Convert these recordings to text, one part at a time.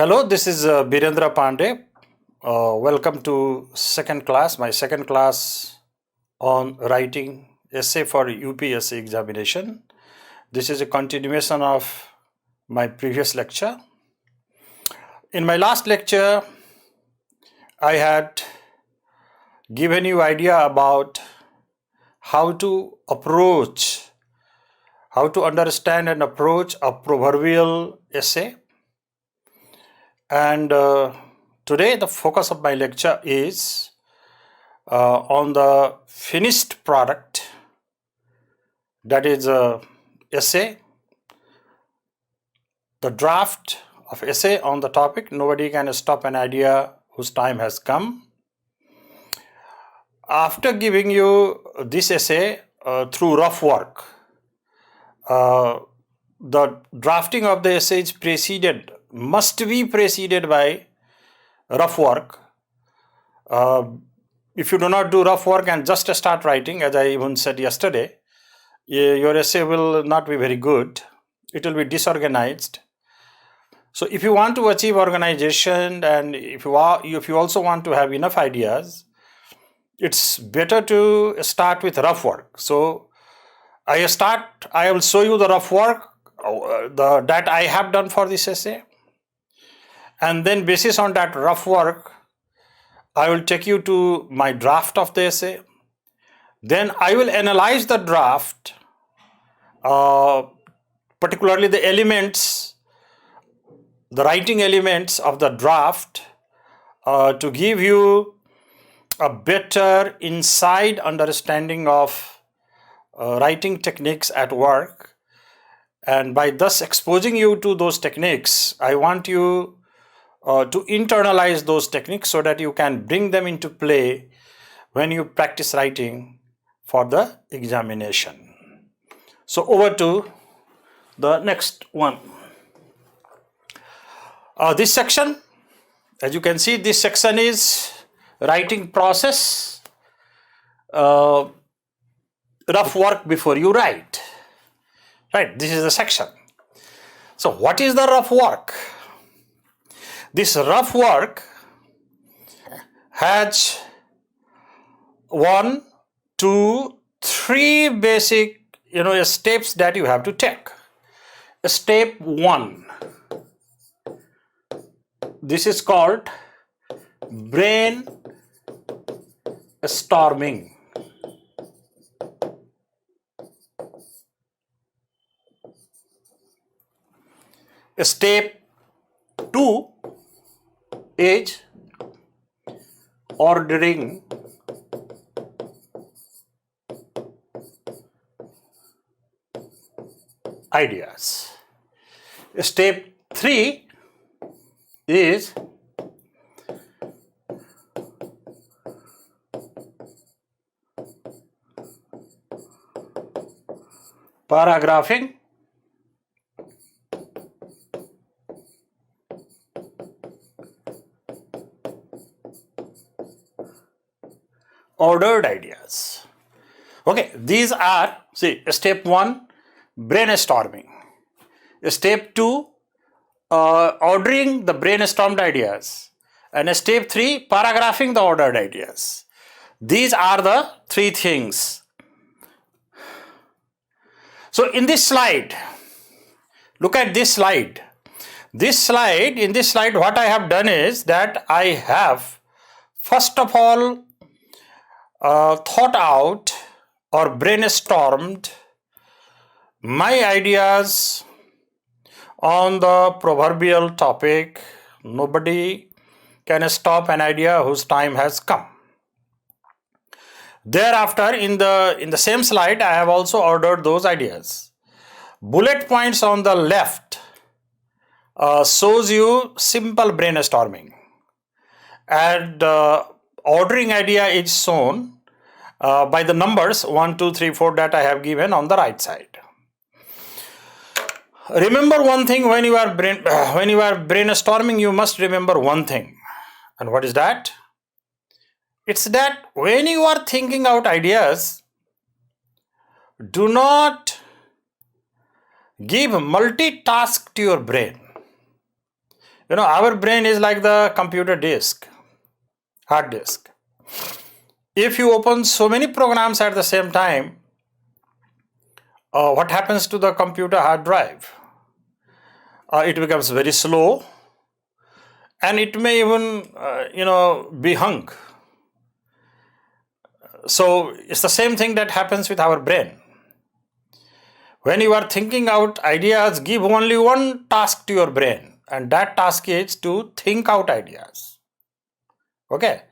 Hello, this is Beerendra Pandey. Welcome to my second class on writing essay for UPSC examination. This is a continuation of my previous lecture. In my last lecture, I had given you idea about how to understand and approach a proverbial essay. And today the focus of my lecture is on the finished product, that is essay, the draft of essay on the topic, nobody can stop an idea whose time has come. After giving you this essay through rough work, the drafting of the essay is must be preceded by rough work. If you do not do rough work and just start writing, as I even said yesterday, your essay will not be very good. It will be disorganized. So if you want to achieve organization and if you also want to have enough ideas, it's better to start with rough work. So I will show you the rough work that I have done for this essay. And then basis on that rough work, I will take you to my draft of the essay. Then I will analyze the draft, particularly the writing elements of the draft, to give you a better inside understanding of writing techniques at work. And by thus exposing you to those techniques, I want you to internalize those techniques so that you can bring them into play when you practice writing for the examination. So over to the next one. This section, as you can see, this section is writing process, rough work before you write. Right, this is the section. So what is the rough work? This rough work has 1, 2, 3 basic steps that you have to take. Step 1. This is called brainstorming. Step 2 is ordering ideas. Step 3 is paragraphing. Ordered ideas. Okay, these are, step 1, brainstorming. Step 2, ordering the brainstormed ideas. And step 3, paragraphing the ordered ideas. These are the 3 things. So in this slide, look at this slide. In this slide, what I have done is that I have, first of all, thought out or brainstormed my ideas on the proverbial topic, nobody can stop an idea whose time has come. Thereafter, in the same slide, I have also ordered those ideas. bullet points on the left shows you simple brainstorming, and ordering idea is shown by the numbers 1, 2, 3, 4 that I have given on the right side. Remember one thing, when you are brainstorming, you must remember one thing. And what is that? It's that when you are thinking out ideas, do not give multitask to your brain. You know, our brain is like the computer disk, hard disk. If you open so many programs at the same time, what happens to the computer hard drive? It becomes very slow, and it may even, be hung. So it's the same thing that happens with our brain. When you are thinking out ideas, give only one task to your brain, and that task is to think out ideas. Okay,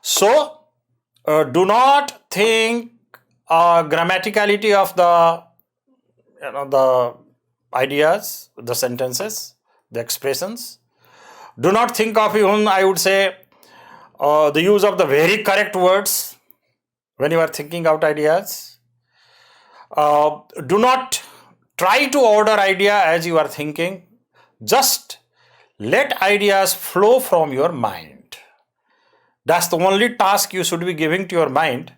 so do not think grammaticality of the ideas, the sentences, the expressions. Do not think of even, I would say, the use of the very correct words when you are thinking out ideas. Do not try to order idea as you are thinking. Just let ideas flow from your mind. That's the only task you should be giving to your mind,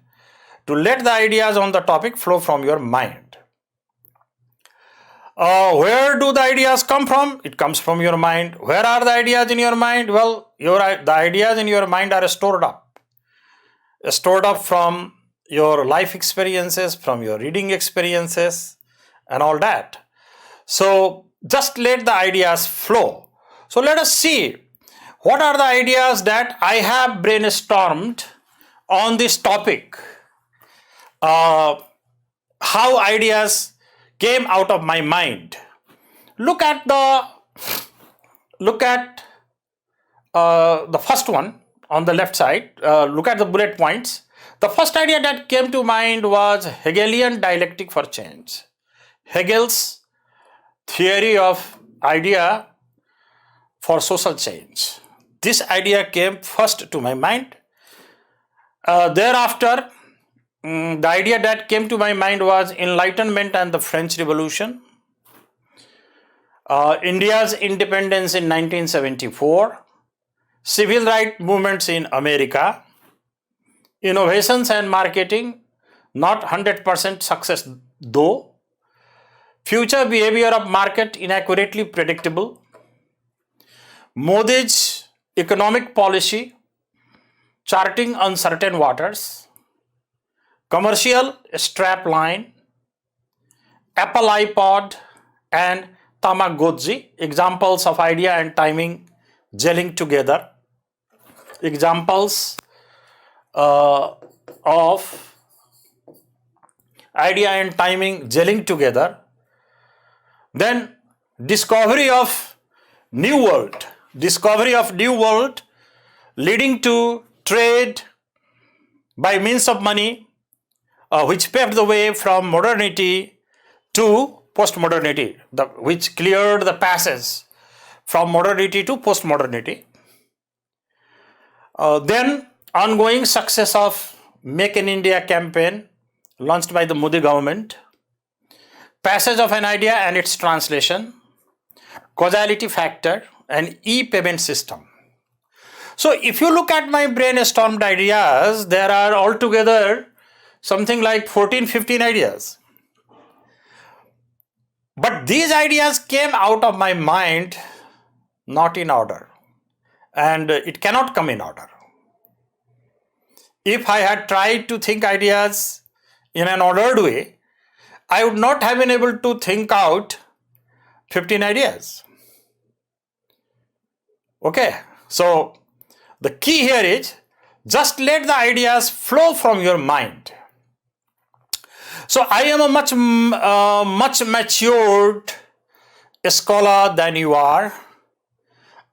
to let the ideas on the topic flow from your mind. Where do the ideas come from? It comes from your mind. Where are the ideas in your mind? Well, the ideas in your mind are stored up from your life experiences, from your reading experiences, and all that. So just let the ideas flow. So let us see, what are the ideas that I have brainstormed on this topic? How ideas came out of my mind. Look at the first one on the left side. Look at the bullet points. The first idea that came to mind was Hegelian dialectic for change. Hegel's theory of idea for social change. This idea came first to my mind. Thereafter, the idea that came to my mind was Enlightenment and the French Revolution, India's independence in 1974, civil rights movements in America, innovations and marketing, not 100% success though, future behavior of market inaccurately predictable, Modi's economic policy, charting uncertain waters, commercial strapline, Apple iPod, and Tamagotchi, examples of idea and timing gelling together, examples of idea and timing gelling together. Then discovery of new world leading to trade by means of money, which paved the way from modernity to postmodernity, which cleared the passage from modernity to postmodernity. Then ongoing success of Make in India campaign launched by the Modi government, passage of an idea and its translation, causality factor, and e-payment system. So if you look at my brainstormed ideas, there are altogether something like 14-15 ideas. But these ideas came out of my mind not in order, and it cannot come in order. If I had tried to think ideas in an ordered way, I would not have been able to think out 15 ideas. Okay, so the key here is just let the ideas flow from your mind. So I am a much matured scholar than you are.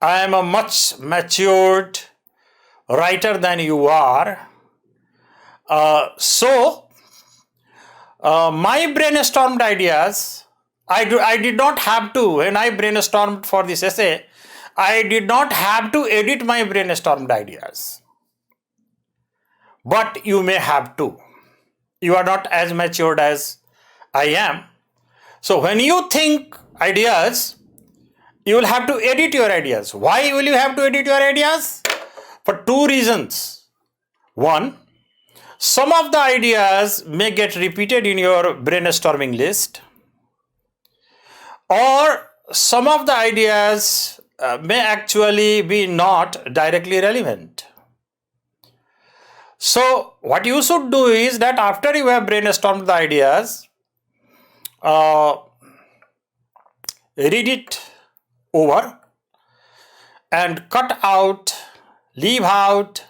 I am a much matured writer than you are. So my brainstormed ideas I did not have to, when I brainstormed for this essay, I did not have to edit my brainstormed ideas. But you may have to. You are not as matured as I am. So when you think ideas, you will have to edit your ideas. Why will you have to edit your ideas? For two reasons. One, some of the ideas may get repeated in your brainstorming list, or some of the ideas may actually be not directly relevant. So what you should do is that after you have brainstormed the ideas, read it over and cut out, leave out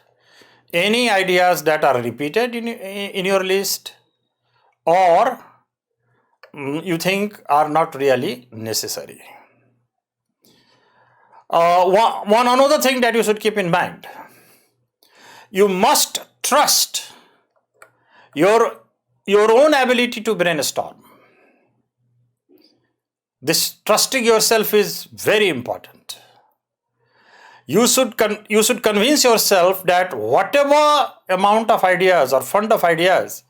any ideas that are repeated in your list or you think are not really necessary. One another thing that you should keep in mind, you must trust your own ability to brainstorm. This trusting yourself is very important. You should convince yourself that whatever amount of ideas or fund of ideas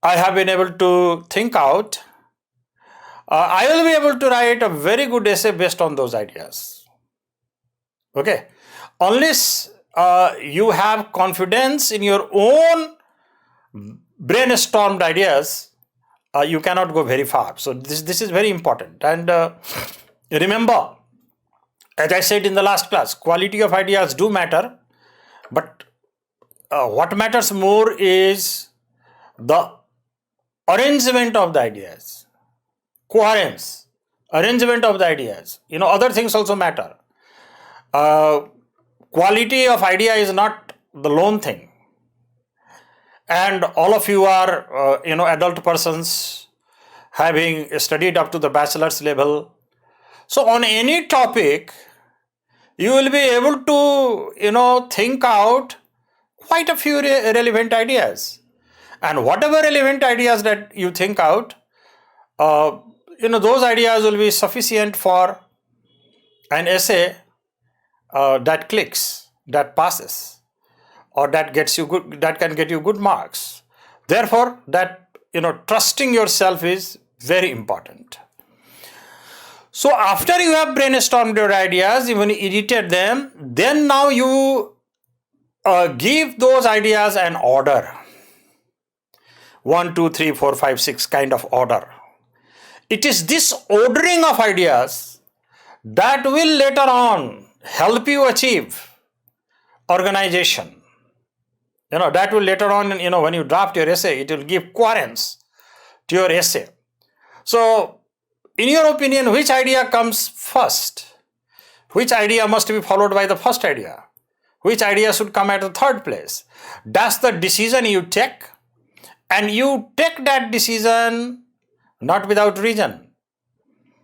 I have been able to think out, I will be able to write a very good essay based on those ideas. Okay, unless you have confidence in your own brainstormed ideas, you cannot go very far. So this is very important. And remember, as I said in the last class, quality of ideas do matter, but what matters more is the arrangement of the ideas, coherence, arrangement of the ideas. Other things also matter. Quality of idea is not the lone thing. And all of you are, adult persons having studied up to the bachelor's level. So on any topic, you will be able to, think out quite a few relevant ideas. And whatever relevant ideas that you think out, those ideas will be sufficient for an essay that clicks, that passes, or that can get you good marks. Therefore, that trusting yourself is very important. So after you have brainstormed your ideas, even edited them, then now you give those ideas an order. 1, 2, 3, 4, 5, 6 kind of order. It is this ordering of ideas that will later on help you achieve organization. That will later on, when you draft your essay, it will give coherence to your essay. So, in your opinion, which idea comes first? Which idea must be followed by the first idea? Which idea should come at the third place? That's the decision you take, and you take that decision not without reason.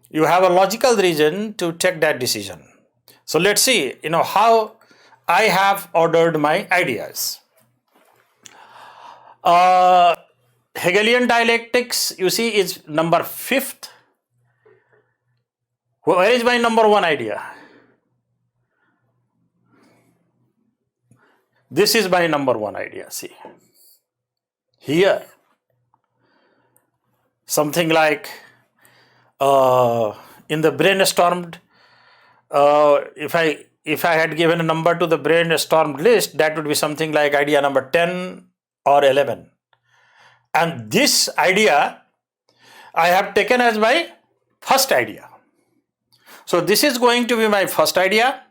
You have a logical reason to take that decision. So let's see, how I have ordered my ideas. Hegelian dialectics, you see, is number 5th. Where is my number 1 idea? This is my number 1 idea, see. Here, something like in the brainstormed, if I had given a number to the brainstormed list, that would be something like idea number 10 or 11. And this idea I have taken as my first idea. So this is going to be my first idea.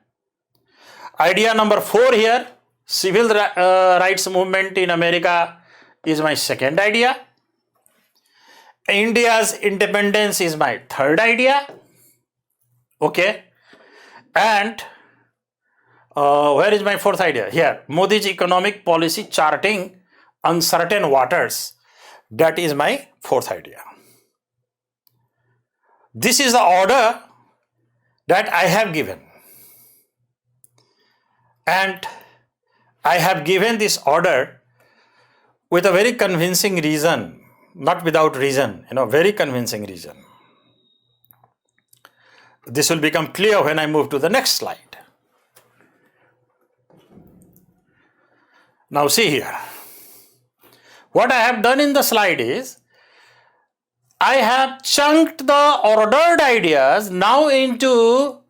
Idea number 4 here, civil rights movement in America, is my second idea. India's independence is my third idea. Okay. And where is my fourth idea? Here, Modi's economic policy charting uncertain waters. That is my fourth idea. This is the order that I have given. And I have given this order with a very convincing reason, not without reason, very convincing reason. This will become clear when I move to the next slide. Now see here. What I have done in the slide is, I have chunked the ordered ideas now into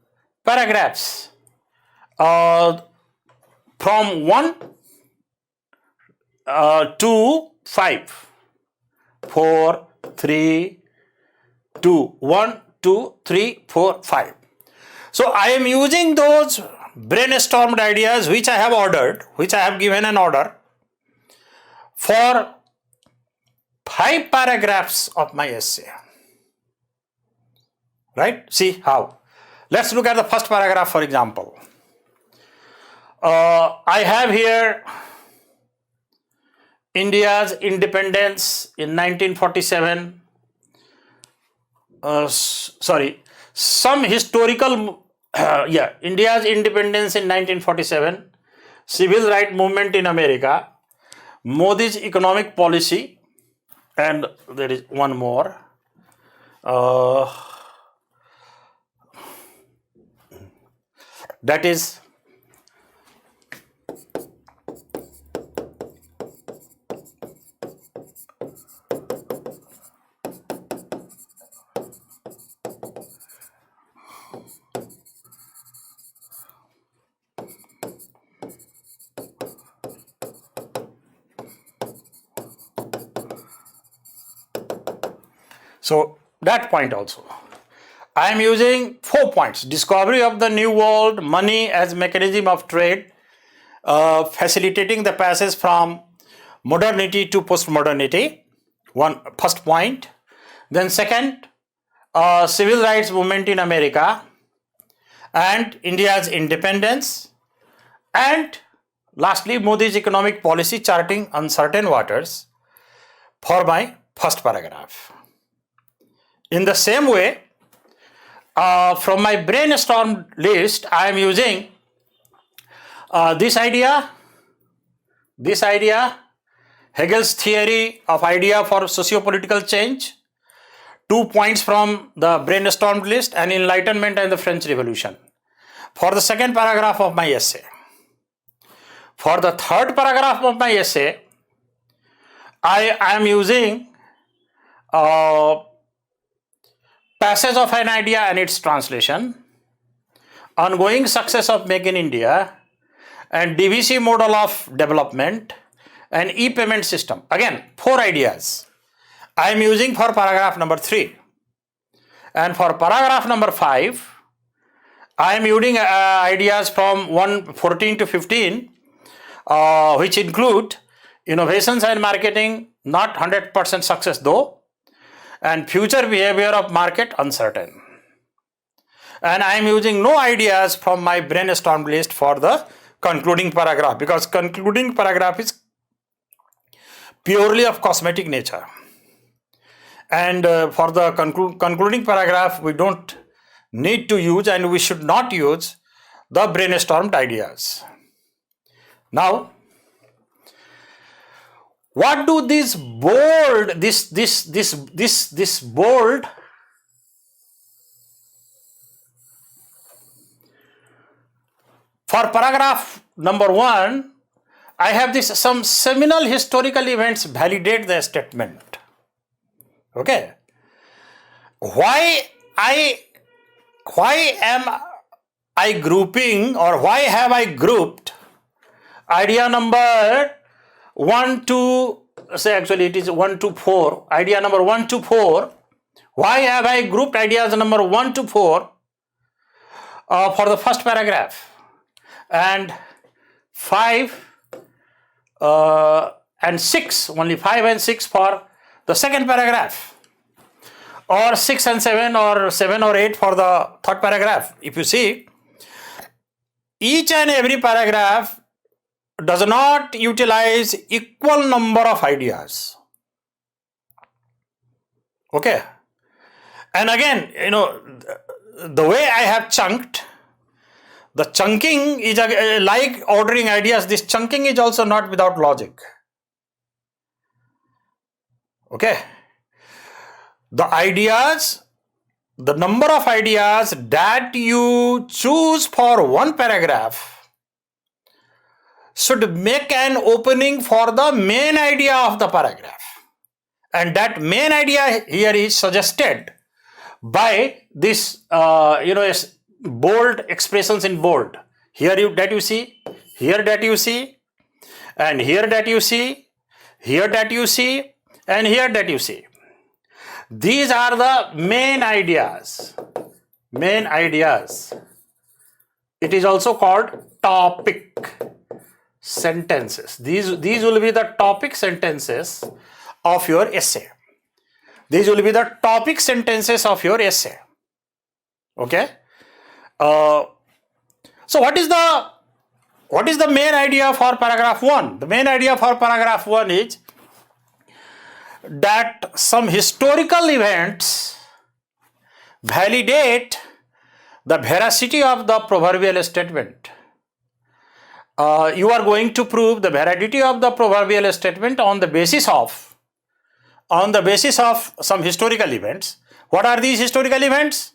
paragraphs from 1 to 5. 4, 3, 2, 1, 2, 3, 4, 5. So I am using those brainstormed ideas which I have ordered, which I have given an order for 5 paragraphs of my essay. Right? See how. Let's look at the first paragraph, for example. I have here India's independence in 1947. Some historical, India's independence in 1947, civil rights movement in America, Modi's economic policy, and there is one more. That is so that point also. I am using 4 points. Discovery of the New World, money as mechanism of trade, facilitating the passage from modernity to postmodernity. First point. Then second, civil rights movement in America and India's independence. And lastly, Modi's economic policy charting uncertain waters for my first paragraph. In the same way, from my brainstorm list, I am using this idea, Hegel's theory of idea for socio-political change, 2 points from the brainstorm list, and Enlightenment and the French Revolution for the second paragraph of my essay. For the third paragraph of my essay, I am using passage of an idea and its translation, ongoing success of Make in India, and DVC model of development, and e-payment system. Again, 4 ideas I am using for paragraph number 3. And for paragraph number 5, I am using ideas from 14 to 15, which include innovations and marketing, not 100% success though, and future behavior of market uncertain. And I am using no ideas from my brainstorm list for the concluding paragraph, because concluding paragraph is purely of cosmetic nature. And for the concluding paragraph, we don't need to use, and we should not use, the brainstormed ideas. Now, what do this bold, this bold for paragraph number 1, I have some seminal historical events validate the statement. Okay. Why am I grouping, or why have I grouped idea number 1 to, say actually it is 1 to 4, idea number 1 to 4, why have I grouped ideas number 1 to 4 for the first paragraph, and 5 and 6, only 5 and 6 for the second paragraph, or 6 and 7, or 7 or 8 for the third paragraph? If you see, each and every paragraph does not utilize equal number of ideas. Okay. And again, the way I have chunked, the chunking is like ordering ideas. This chunking is also not without logic. Okay. The ideas the number of ideas that you choose for one paragraph should make an opening for the main idea of the paragraph. And that main idea here is suggested by this, bold expressions in bold. Here that you see, here that you see, and here that you see, here that you see, and here that you see. These are the main ideas. Main ideas. It is also called topic sentences. These will be the topic sentences of your essay. These will be the topic sentences of your essay. Okay. So what is the main idea for paragraph 1? The main idea for paragraph 1 is that some historical events validate the veracity of the proverbial statement. You are going to prove the validity of the proverbial statement on the basis of some historical events. What are these historical events?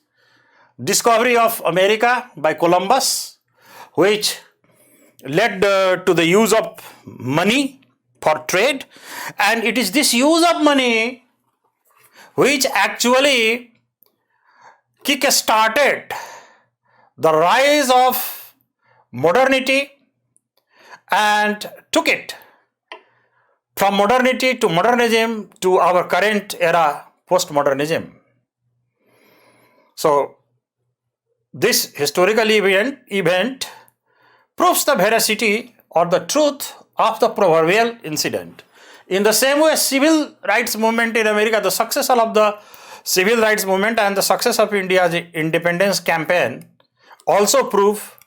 Discovery of America by Columbus, which led to the use of money for trade, and it is this use of money which actually kick-started the rise of modernity and took it from modernity to modernism to our current era, postmodernism. So this historical event proves the veracity or the truth of the proverbial incident. In the same way, civil rights movement in America, the success of the civil rights movement and the success of India's independence campaign also prove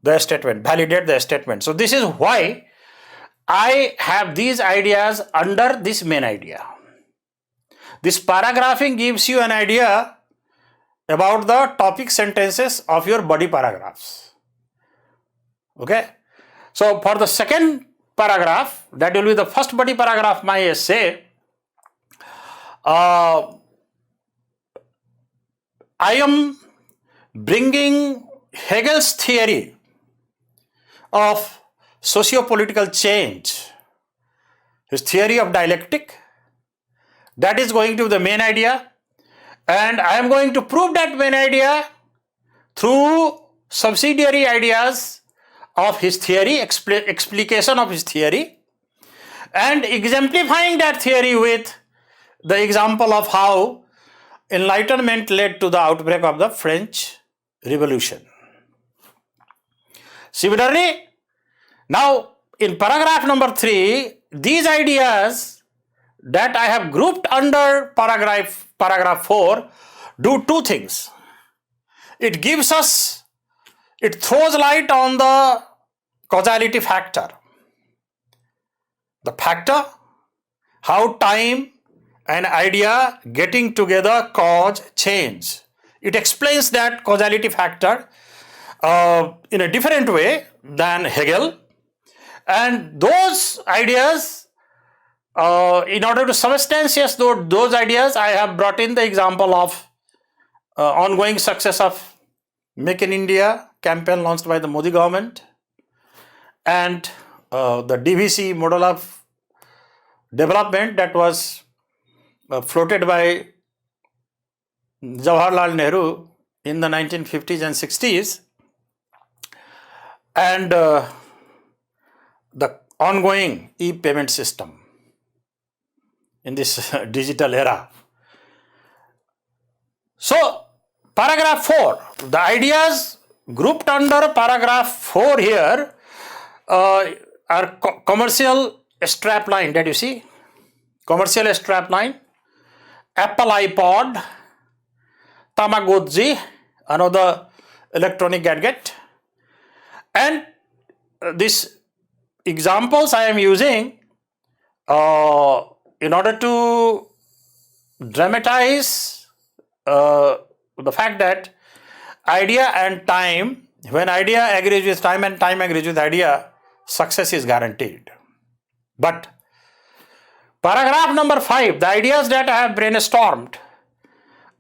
the statement, validate the statement. So this is why I have these ideas under this main idea. This paragraphing gives you an idea about the topic sentences of your body paragraphs. Okay. So for the second paragraph, that will be the first body paragraph of my essay, I am bringing Hegel's theory of socio-political change, his theory of dialectic. That is going to be the main idea, and I am going to prove that main idea through subsidiary ideas of his theory, explication of his theory, and exemplifying that theory with the example of how Enlightenment led to the outbreak of the French Revolution. Similarly, now in paragraph number 3, these ideas that I have grouped under paragraph 4 do two things. It throws light on the causality factor. The factor, how time and idea getting together cause change. It explains that causality factor in a different way than Hegel. And those ideas, in order to substantiate those ideas, I have brought in the example of ongoing success of Make in India campaign launched by the Modi government, and the DVC model of development that was floated by Jawaharlal Nehru in the 1950s and 60s, and the ongoing e-payment system in this digital era. So, paragraph 4, the ideas grouped under paragraph 4 here are commercial strapline, that you see, commercial strapline, Apple iPod, Tamagotchi, another electronic gadget, and these examples I am using in order to dramatize the fact that idea and time, when idea agrees with time and time agrees with idea, success is guaranteed. But paragraph number 5, the ideas that I have brainstormed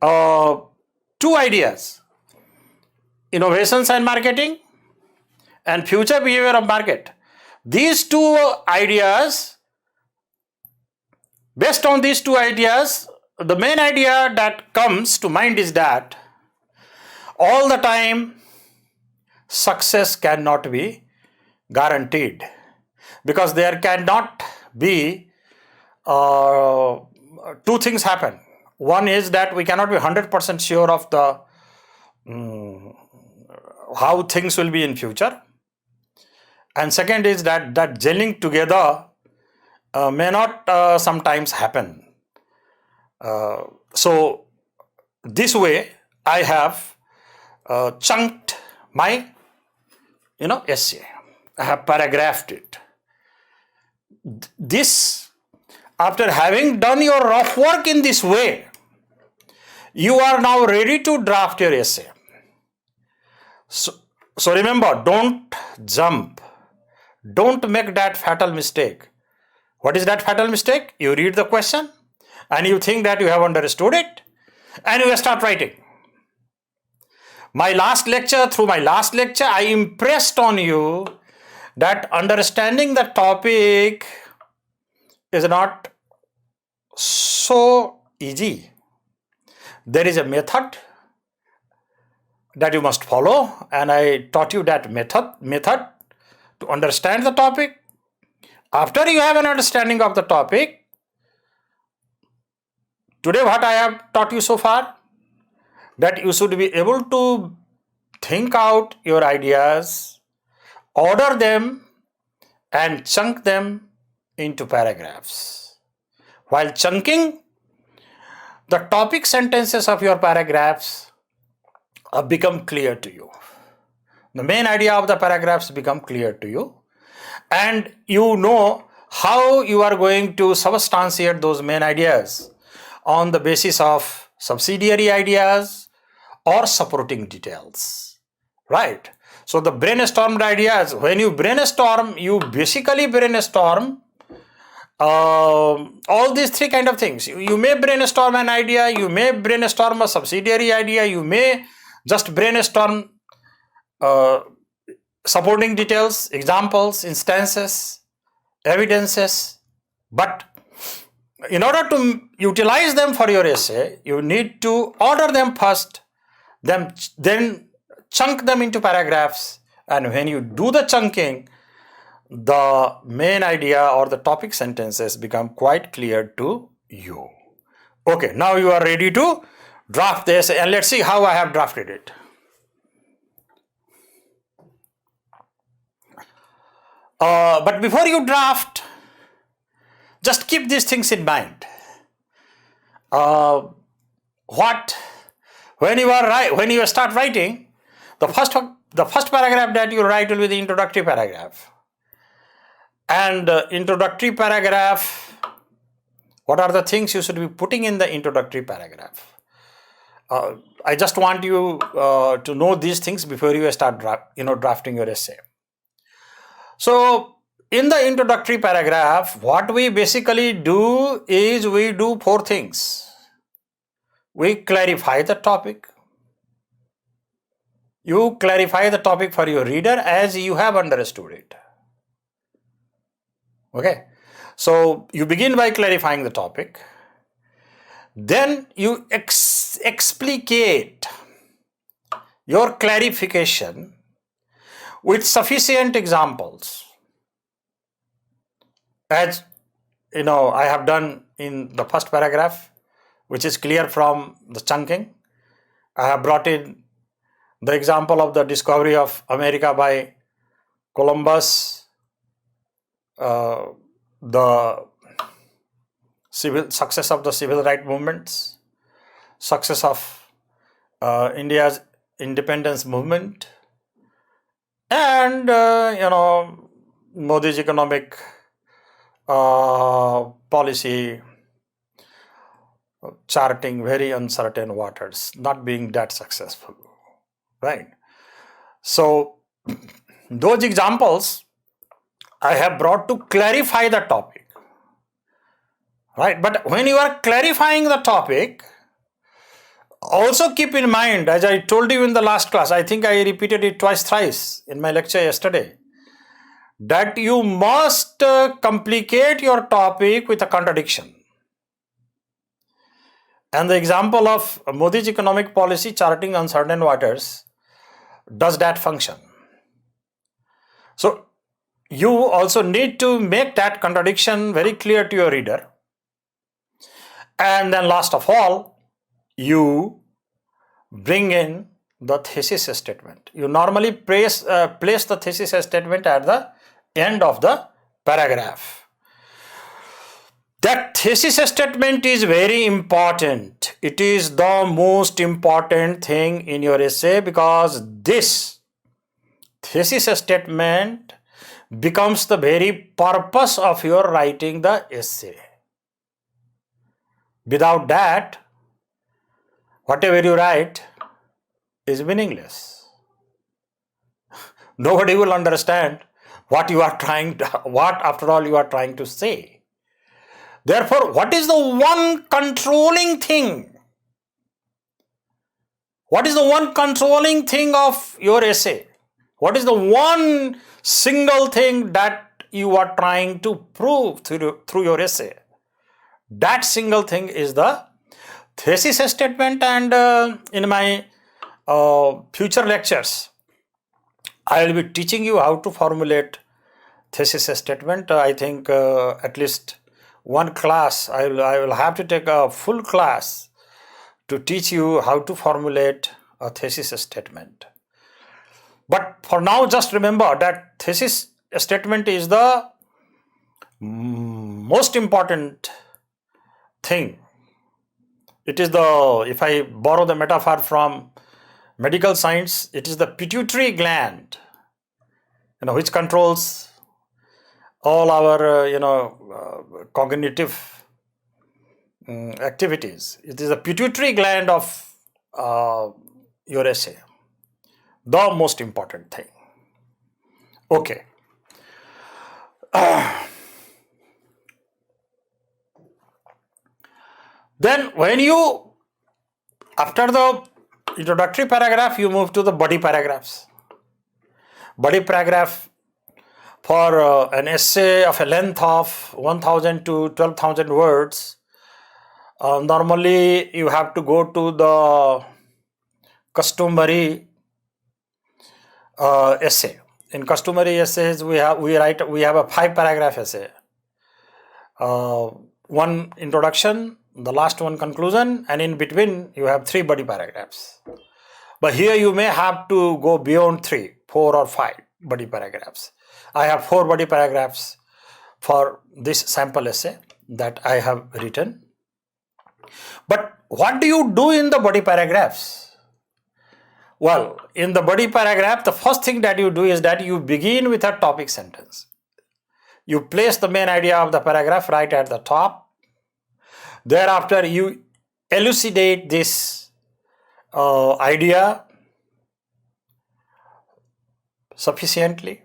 to two ideas, innovations and marketing and future behavior of market. These two ideas, based on these two ideas, the main idea that comes to mind is that all the time success cannot be guaranteed, because there cannot be two things happen. One is that we cannot be 100% sure of the how things will be in future, and second is that gelling together may not sometimes happen. So this way I have chunked my essay. I have paragraphed it. This, after having done your rough work in this way, you are now ready to draft your essay. So remember, don't jump. Don't make that fatal mistake. What is that fatal mistake? You read the question and you think that you have understood it and you start writing. Through my last lecture, I impressed on you that understanding the topic is not so easy. There is a method that you must follow, and I taught you that method to understand the topic. After you have an understanding of the topic, today what I have taught you so far, that you should be able to think out your ideas, order them and chunk them into paragraphs. While chunking, the topic sentences of your paragraphs become clear to you. The main idea of the paragraphs become clear to you, and you know how you are going to substantiate those main ideas on the basis of subsidiary ideas or supporting details, right? So the brainstormed ideas, when you brainstorm, you basically brainstorm all these three kind of things. You may brainstorm an idea, you may brainstorm a subsidiary idea, you may just brainstorm supporting details, examples, instances, evidences. But in order to utilize them for your essay, you need to order them first, then chunk them into paragraphs, and when you do the chunking, the main idea or the topic sentences become quite clear to you. Okay, now you are ready to draft the essay, and let's see how I have drafted it. But before you draft, just keep these things in mind. When you start writing, the first paragraph that you write will be the introductory paragraph. And introductory paragraph, what are the things you should be putting in the introductory paragraph? I just want you to know these things before you start drafting your essay. So in the introductory paragraph, what we basically do is we do four things. We clarify the topic. You clarify the topic for your reader as you have understood it. Okay, so you begin by clarifying the topic. Then you explicate your clarification with sufficient examples. As I have done in the first paragraph, which is clear from the chunking. I have brought in the example of the discovery of America by Columbus, the success of the civil rights movements, success of India's independence movement, and Modi's economic policy charting very uncertain waters, not being that successful, right? So those examples I have brought to clarify the topic, right? But when you are clarifying the topic, Also keep in mind, as I told you in the last class, I think I repeated it twice, thrice in my lecture yesterday, that you must complicate your topic with a contradiction. And the example of Modi's economic policy charting uncertain waters does that function. So you also need to make that contradiction very clear to your reader. And then last of all, you bring in the thesis statement. You normally place the thesis statement at the end of the paragraph. That thesis statement is very important. It is the most important thing in your essay, because this thesis statement becomes the very purpose of your writing the essay. Without that, whatever you write is meaningless. Nobody will understand what after all you are trying to say. Therefore, what is the one controlling thing? What is the one controlling thing of your essay? What is the one single thing that you are trying to prove through your essay? That single thing is the thesis statement. And in my future lectures, I will be teaching you how to formulate thesis statement. I think at least one class, I will have to take a full class to teach you how to formulate a thesis statement. But for now, just remember that thesis statement is the most important thing. It is if I borrow the metaphor from medical science, it is the pituitary gland, which controls all our, cognitive activities. It is the pituitary gland of your essay, the most important thing. Okay. Then when after the introductory paragraph, you move to the body paragraphs. Body paragraph for an essay of a length of 1,000 to 12,000 words, normally you have to go to the customary essay. In customary essays, we have a 5-paragraph essay. One introduction, the last one conclusion, and in between you have 3 body paragraphs. But here you may have to go beyond 3, 4 or 5 body paragraphs. I have 4 body paragraphs for this sample essay that I have written. But what do you do in the body paragraphs? Well, in the body paragraph, the first thing that you do is that you begin with a topic sentence. You place the main idea of the paragraph right at the top. Thereafter, you elucidate this idea sufficiently.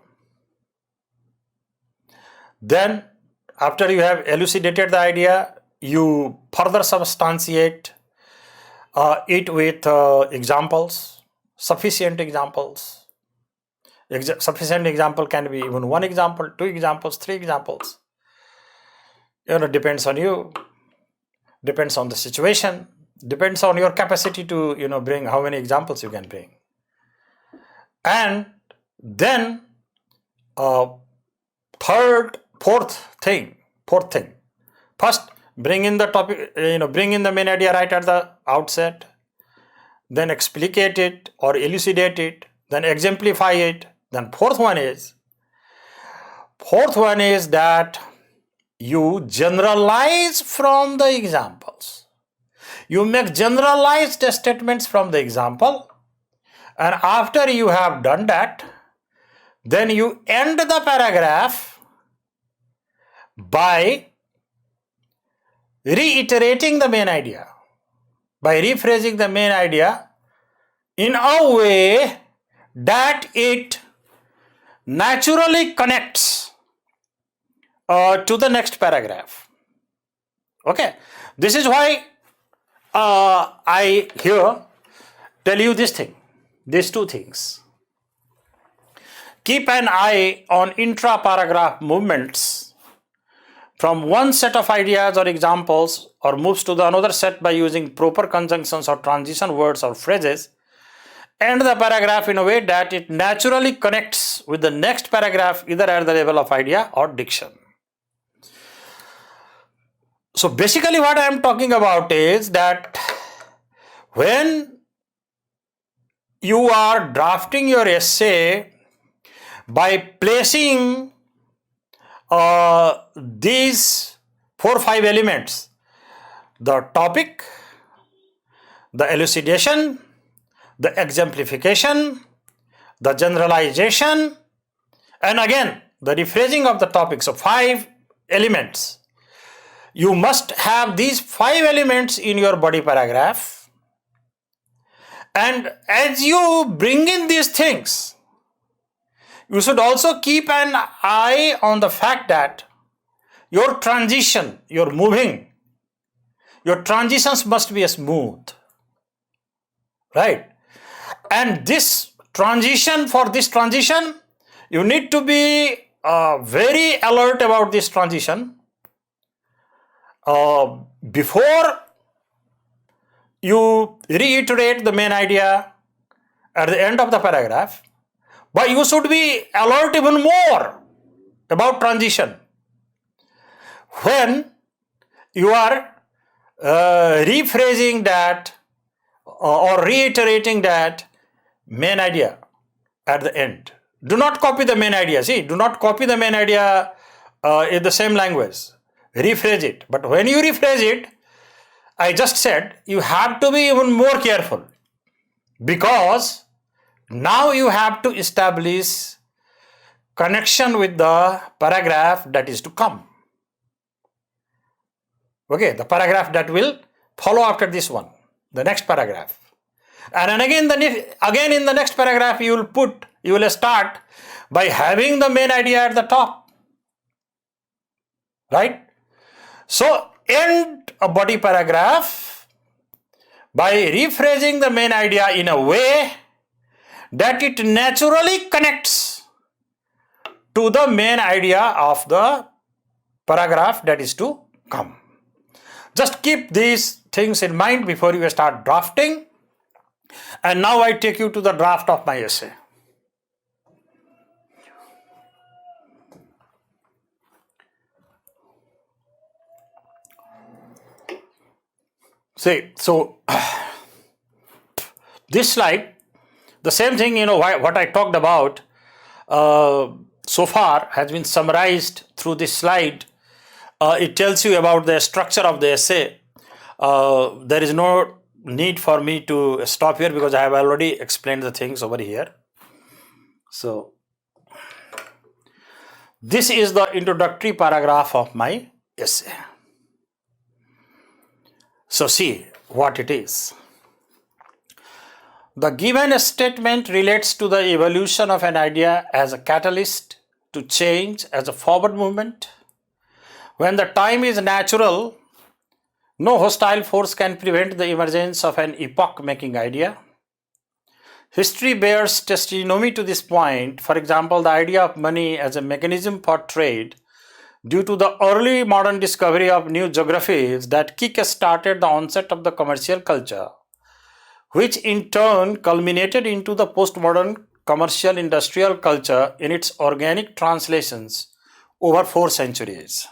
Then, after you have elucidated the idea, you further substantiate it with examples, sufficient examples. Sufficient example can be even 1 example, 2 examples, 3 examples. Depends on you, depends on the situation, depends on your capacity to bring how many examples you can bring. And then fourth thing. First, bring in the topic, bring in the main idea right at the outset, then explicate it or elucidate it, then exemplify it. Then fourth one is that you generalize from the examples. You make generalized statements from the example, and after you have done that, then you end the paragraph by reiterating the main idea, by rephrasing the main idea in a way that it naturally connects to the next paragraph. Okay, this is why I here tell you this thing, these two things. Keep an eye on intra-paragraph movements from one set of ideas or examples or moves to the another set by using proper conjunctions or transition words or phrases, and the paragraph in a way that it naturally connects with the next paragraph either at the level of idea or diction. So basically what I am talking about is that when you are drafting your essay by placing these 4 or 5 elements, the topic, the elucidation, the exemplification, the generalization, and again the rephrasing of the topic. So 5 elements. You must have these 5 elements in your body paragraph, and as you bring in these things, you should also keep an eye on the fact that your transition, your moving, your transitions must be smooth, right? And this transition, for this transition, you need to be very alert about this transition. Before you reiterate the main idea at the end of the paragraph, but you should be alert even more about transition when you are rephrasing that or reiterating that main idea at the end. Do not copy the main idea. See, do not copy the main idea in the same language. Rephrase it. But when you rephrase it, I just said you have to be even more careful, because now you have to establish connection with the paragraph that is to come. Okay, the paragraph that will follow after this one, the next paragraph. And then again in the next paragraph you will start by having the main idea at the top, right? So end a body paragraph by rephrasing the main idea in a way that it naturally connects to the main idea of the paragraph that is to come. Just keep these things in mind before you start drafting. And now I take you to the draft of my essay. See, so this slide, the same thing, what I talked about so far has been summarized through this slide. It tells you about the structure of the essay. There is no need for me to stop here because I have already explained the things over here. So this is the introductory paragraph of my essay. So see what it is. The given statement relates to the evolution of an idea as a catalyst to change, as a forward movement. When the time is natural, no hostile force can prevent the emergence of an epoch-making idea. History bears testimony to this point. For example, the idea of money as a mechanism for trade, due to the early modern discovery of new geographies that kick-started the onset of the commercial culture, which in turn culminated into the postmodern commercial industrial culture in its organic translations over 4 centuries.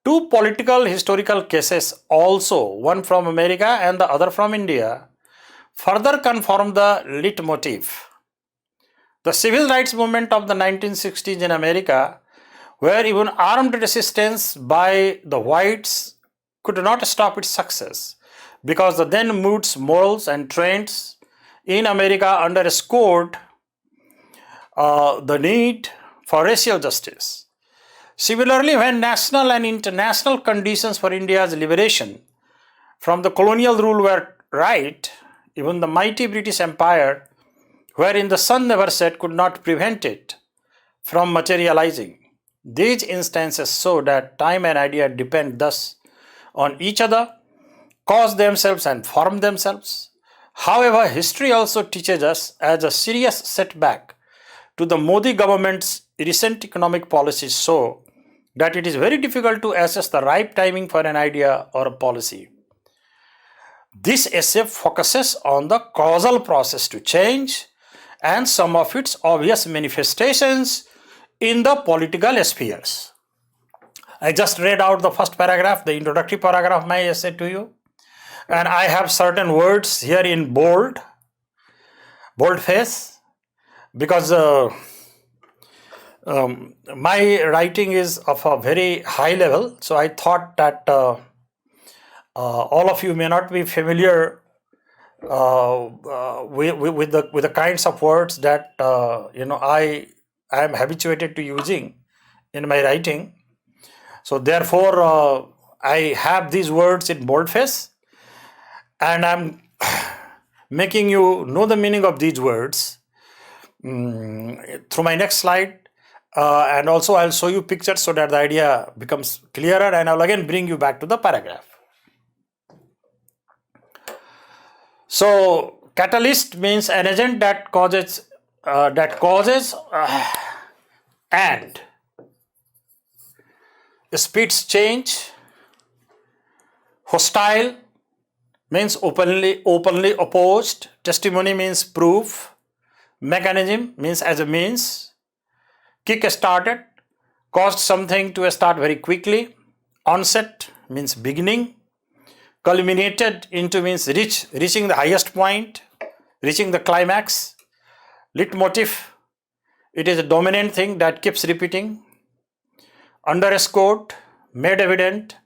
2 political historical cases also, one from America and the other from India, further confirm the leitmotif. The civil rights movement of the 1960s in America, where even armed resistance by the whites could not stop its success, because the then moods, morals and trends in America underscored the need for racial justice. Similarly, when national and international conditions for India's liberation from the colonial rule were right, even the mighty British Empire, wherein the sun never set, could not prevent it from materializing. These instances show that time and idea depend thus on each other, cause themselves and form themselves. However, history also teaches us as a serious setback to the Modi government's recent economic policies so that it is very difficult to assess the right timing for an idea or a policy. This essay focuses on the causal process to change and some of its obvious manifestations in the political spheres. I just read out the first paragraph, the introductory paragraph of my essay to you, and I have certain words here in boldface, because my writing is of a very high level, so I thought that all of you may not be familiar with the kinds of words that I am habituated to using in my writing. So therefore, I have these words in boldface, and I'm making you know the meaning of these words through my next slide. And also I'll show you pictures so that the idea becomes clearer, and I'll again bring you back to the paragraph. So catalyst means an agent that causes and speeds change. Hostile means openly opposed. Testimony means proof. Mechanism means as a means. Kick started, caused something to start very quickly. Onset means beginning. Culminated into means reaching the highest point, reaching the climax. Leitmotif, it is a dominant thing that keeps repeating. Underscored, made evident.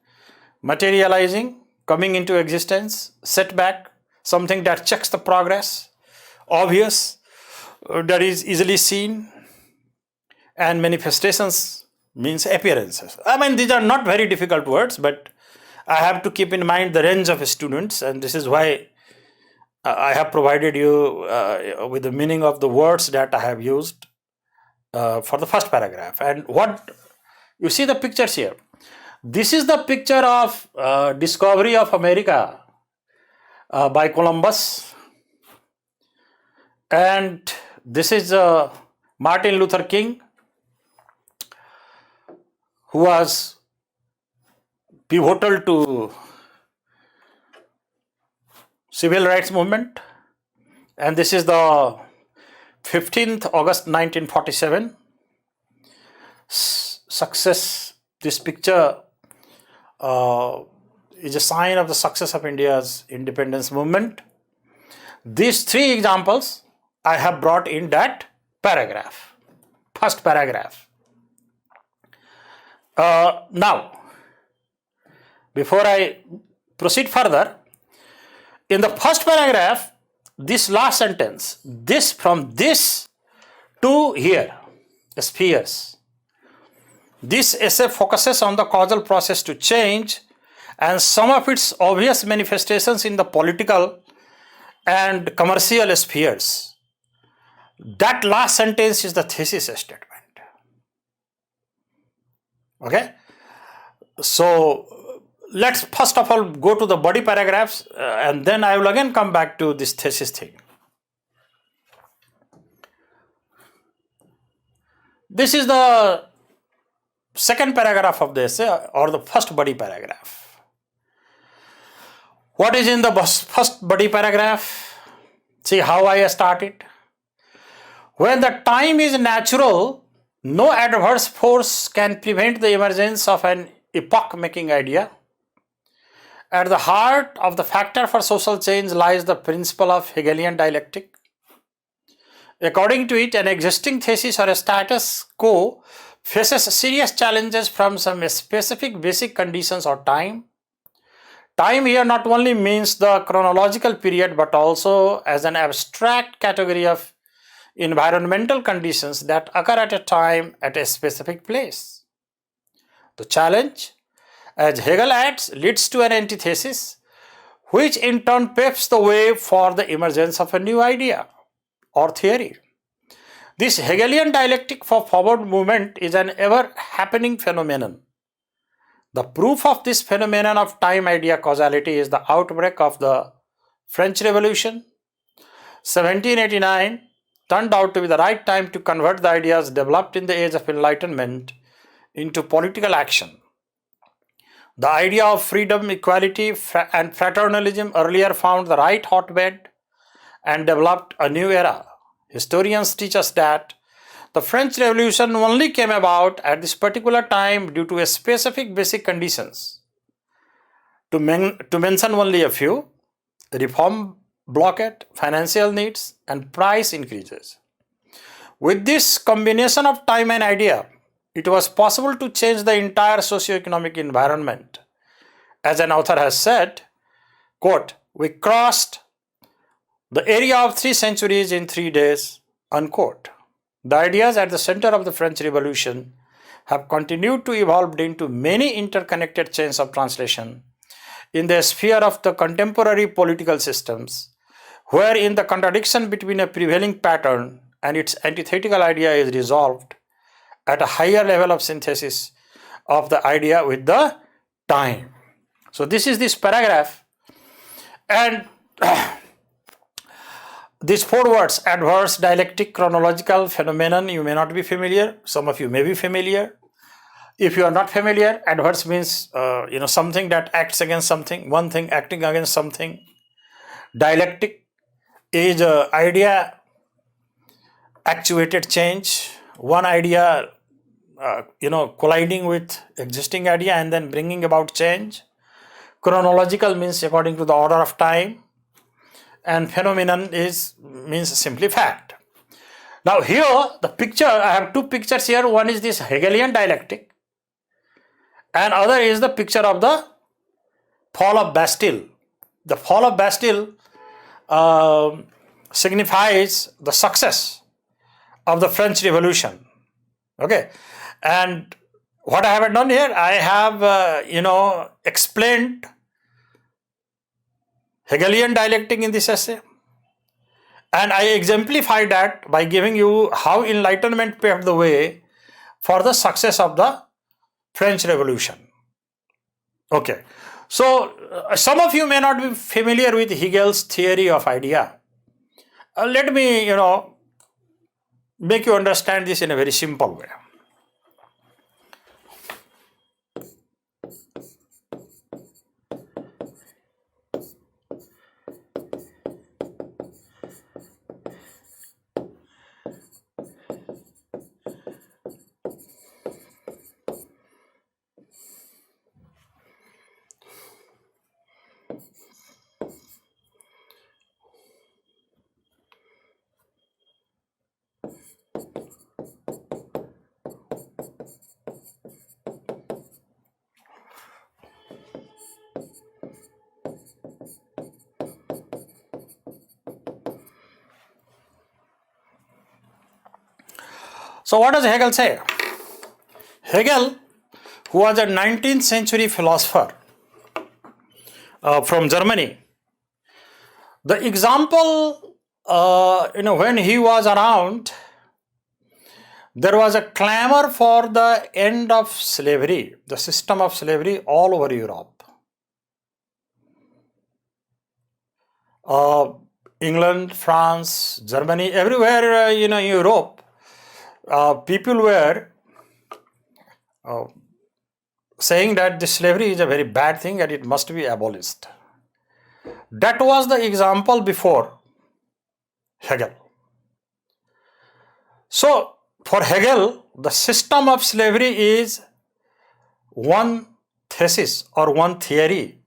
Materializing, coming into existence. Setback, something that checks the progress. Obvious, that is easily seen. And manifestations means appearances. I mean, these are not very difficult words, but I have to keep in mind the range of students, and this is why I have provided you with the meaning of the words that I have used for the first paragraph. And what you see the pictures here. This is the picture of discovery of America by Columbus, and this is Martin Luther King, who was pivotal to civil rights movement, and this is the 15th August 1947 success. This picture is a sign of the success of India's independence movement. These three examples I have brought in that paragraph, first paragraph. Now, before I proceed further, in the first paragraph, this last sentence, this from this to here, spheres. This essay focuses on the causal process to change and some of its obvious manifestations in the political and commercial spheres. That last sentence is the thesis statement. Okay? So let's first of all go to the body paragraphs, and then I will again come back to this thesis thing. This is the second paragraph of the essay, or the first body paragraph. What is in the first body paragraph? See how I started. When the time is natural, no adverse force can prevent the emergence of an epoch-making idea. At the heart of the factor for social change lies the principle of Hegelian dialectic. According to it, an existing thesis or a status quo faces serious challenges from some specific basic conditions or time. Time here not only means the chronological period, but also as an abstract category of environmental conditions that occur at a time at a specific place. The challenge, as Hegel adds, leads to an antithesis, which in turn paves the way for the emergence of a new idea or theory. This Hegelian dialectic for forward movement is an ever-happening phenomenon. The proof of this phenomenon of time idea causality is the outbreak of the French Revolution. 1789 turned out to be the right time to convert the ideas developed in the age of enlightenment into political action. The idea of freedom, equality, and fraternalism earlier found the right hotbed and developed a new era. Historians teach us that the French Revolution only came about at this particular time due to a specific basic conditions. To mention only a few: reform blockade, financial needs, and price increases. With this combination of time and idea, it was possible to change the entire socio-economic environment. As an author has said, quote, "We crossed the area of 3 centuries in 3 days," unquote. The ideas at the center of the French Revolution have continued to evolve into many interconnected chains of translation in the sphere of the contemporary political systems, wherein the contradiction between a prevailing pattern and its antithetical idea is resolved at a higher level of synthesis of the idea with the time. So this is this paragraph, and these 4 words: adverse, dialectic, chronological, phenomenon. You may not be familiar. Some of you may be familiar. If you are not familiar, adverse means something that acts against something, one thing acting against something. Dialectic is idea actuated change, one idea colliding with existing idea and then bringing about change. Chronological means according to the order of time, and phenomenon means simply fact. Now here the picture, I have 2 pictures here. One is this Hegelian dialectic, and other is the picture of the fall of Bastille. The fall of Bastille signifies the success of the French Revolution. Okay, and what I have done here, I have explained Hegelian dialectic in this essay, and I exemplify that by giving you how enlightenment paved the way for the success of the French Revolution. Okay, so some of you may not be familiar with Hegel's theory of idea. Let me make you understand this in a very simple way. So what does Hegel say? Hegel, who was a 19th century philosopher from Germany, the example, when he was around, there was a clamor for the end of slavery, the system of slavery all over Europe. England, France, Germany, everywhere, Europe, people were saying that the slavery is a very bad thing and it must be abolished. That was the example before Hegel. So, for Hegel, the system of slavery is one thesis or one theory.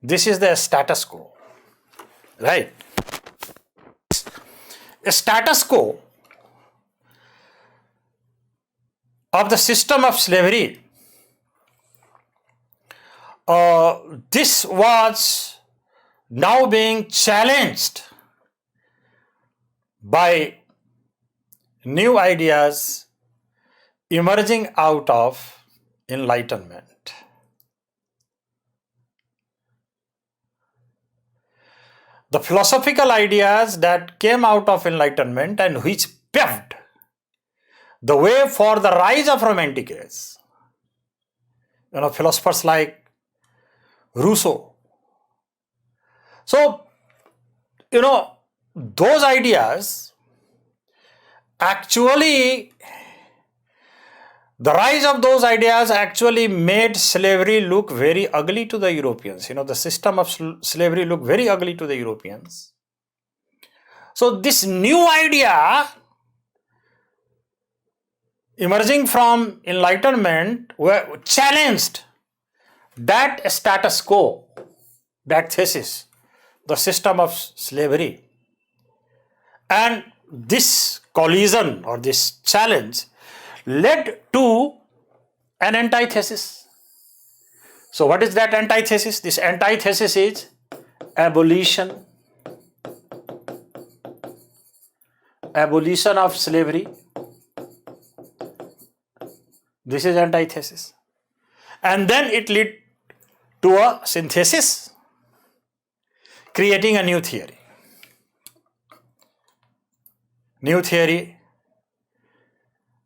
This is the status quo, right? A status quo of the system of slavery, this was now being challenged by new ideas emerging out of enlightenment. The philosophical ideas that came out of enlightenment and which paved the way for the rise of Romantic age. philosophers like Rousseau. So, those ideas actually, the rise of those ideas actually made slavery look very ugly to the Europeans. The system of slavery looked very ugly to the Europeans. So this new idea emerging from Enlightenment challenged that status quo, that thesis, the system of slavery. And this collision or this challenge led to an antithesis. So what is that antithesis? This antithesis is abolition. Abolition of slavery. This is antithesis. And then it led to a synthesis, creating a new theory. New theory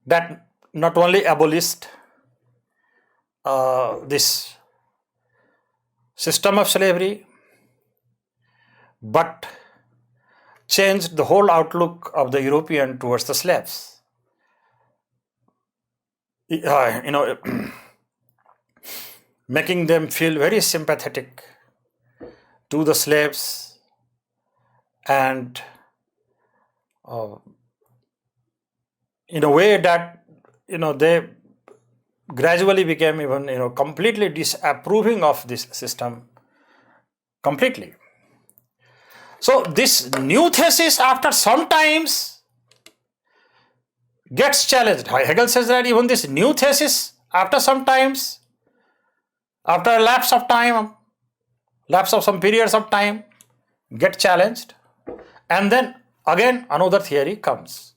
that not only abolished this system of slavery, but changed the whole outlook of the European towards the slaves. Making them feel very sympathetic to the slaves, and in a way that they gradually became even completely disapproving of this system completely. So this new thesis after some times gets challenged. Hegel says that even this new thesis after some times, after a lapse of time, lapse of some periods of time, get challenged, and then again another theory comes.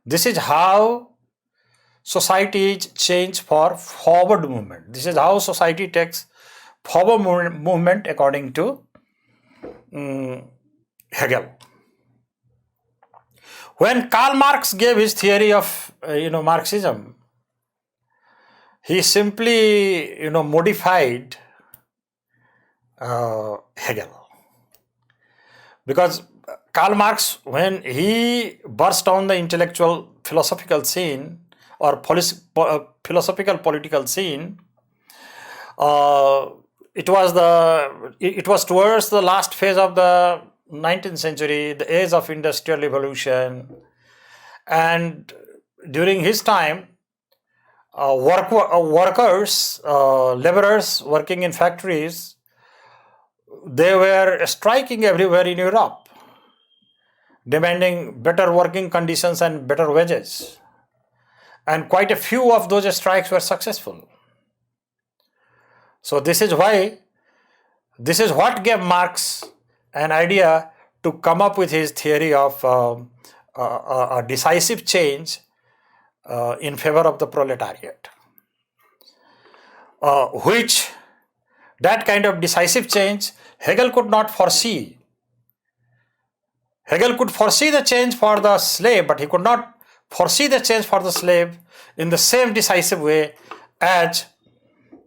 This is how societies change for forward movement. This is how society takes forward movement according to Hegel. When Karl Marx gave his theory of Marxism, he simply modified Hegel, because Karl Marx, when he burst on the intellectual philosophical scene or philosophical political scene, it was towards the last phase of the 19th century, the age of industrial revolution, and during his time, workers, laborers working in factories, they were striking everywhere in Europe, demanding better working conditions and better wages. And quite a few of those strikes were successful. So this is what gave Marx an idea to come up with his theory of a decisive change in favor of the proletariat, which that kind of decisive change Hegel could not foresee. Hegel could foresee the change for the slave, but he could not foresee the change for the slave in the same decisive way as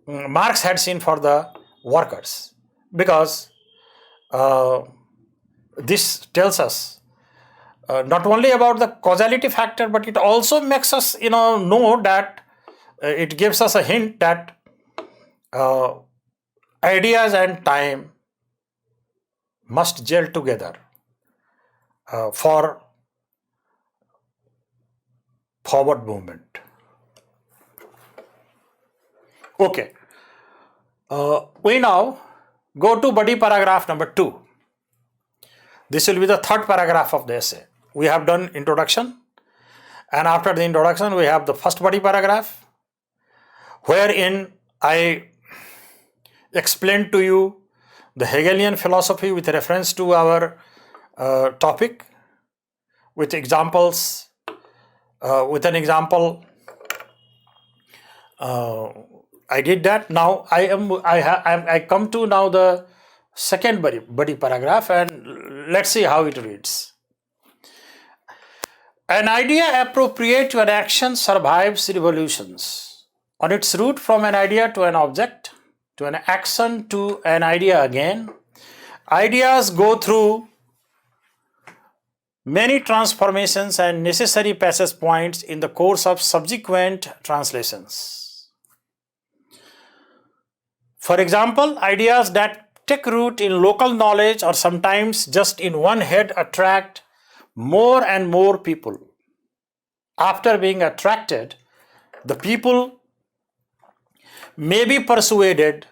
Marx had seen for the workers, because this tells us not only about the causality factor, but it also makes us know that it gives us a hint that ideas and time must gel together for forward movement. Okay, we now go to body paragraph number 2. This will be the third paragraph of the essay. We have done introduction, and after the introduction we have the first body paragraph, wherein I explained to you the Hegelian philosophy with reference to our topic, with examples, with an example. I did that. Now I come to now the second body paragraph, and let's see how it reads. An idea appropriate to an action survives revolutions On its route from an idea to an object, to an action, to an idea again, ideas go through many transformations and necessary passage points in the course of subsequent translations. For example, ideas that take root in local knowledge or sometimes just in one head attract more and more people. After being attracted, the people may be persuaded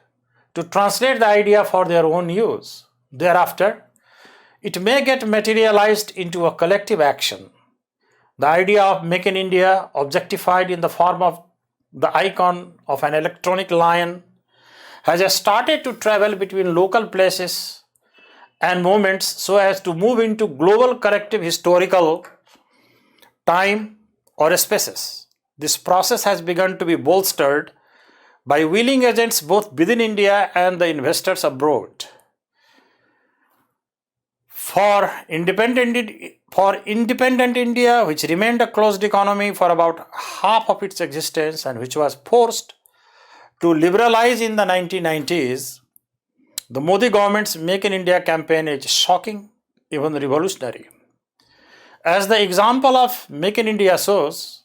to translate the idea for their own use. Thereafter, it may get materialized into a collective action. The idea of Make in India, objectified in the form of the icon of an electronic lion, has started to travel between local places and moments so as to move into global collective historical time or spaces. This process has begun to be bolstered by willing agents both within India and the investors abroad. For independent India, which remained a closed economy for about half of its existence and which was forced to liberalize in the 1990s, the Modi government's Make in India campaign is shocking, even revolutionary. As the example of Make in India shows,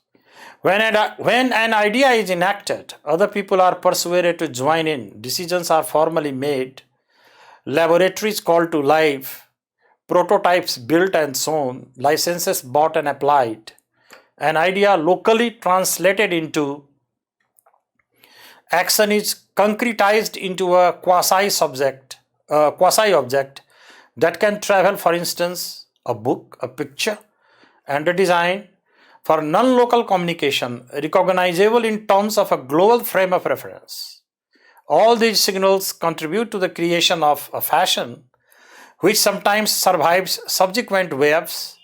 when an idea is enacted, other people are persuaded to join in, decisions are formally made, laboratories called to life, prototypes built and shown, licenses bought and applied, an idea locally translated into action is concretized into a quasi-object that can travel, for instance, a book, a picture, and a design for non-local communication, recognizable in terms of a global frame of reference. All these signals contribute to the creation of a fashion which sometimes survives subsequent waves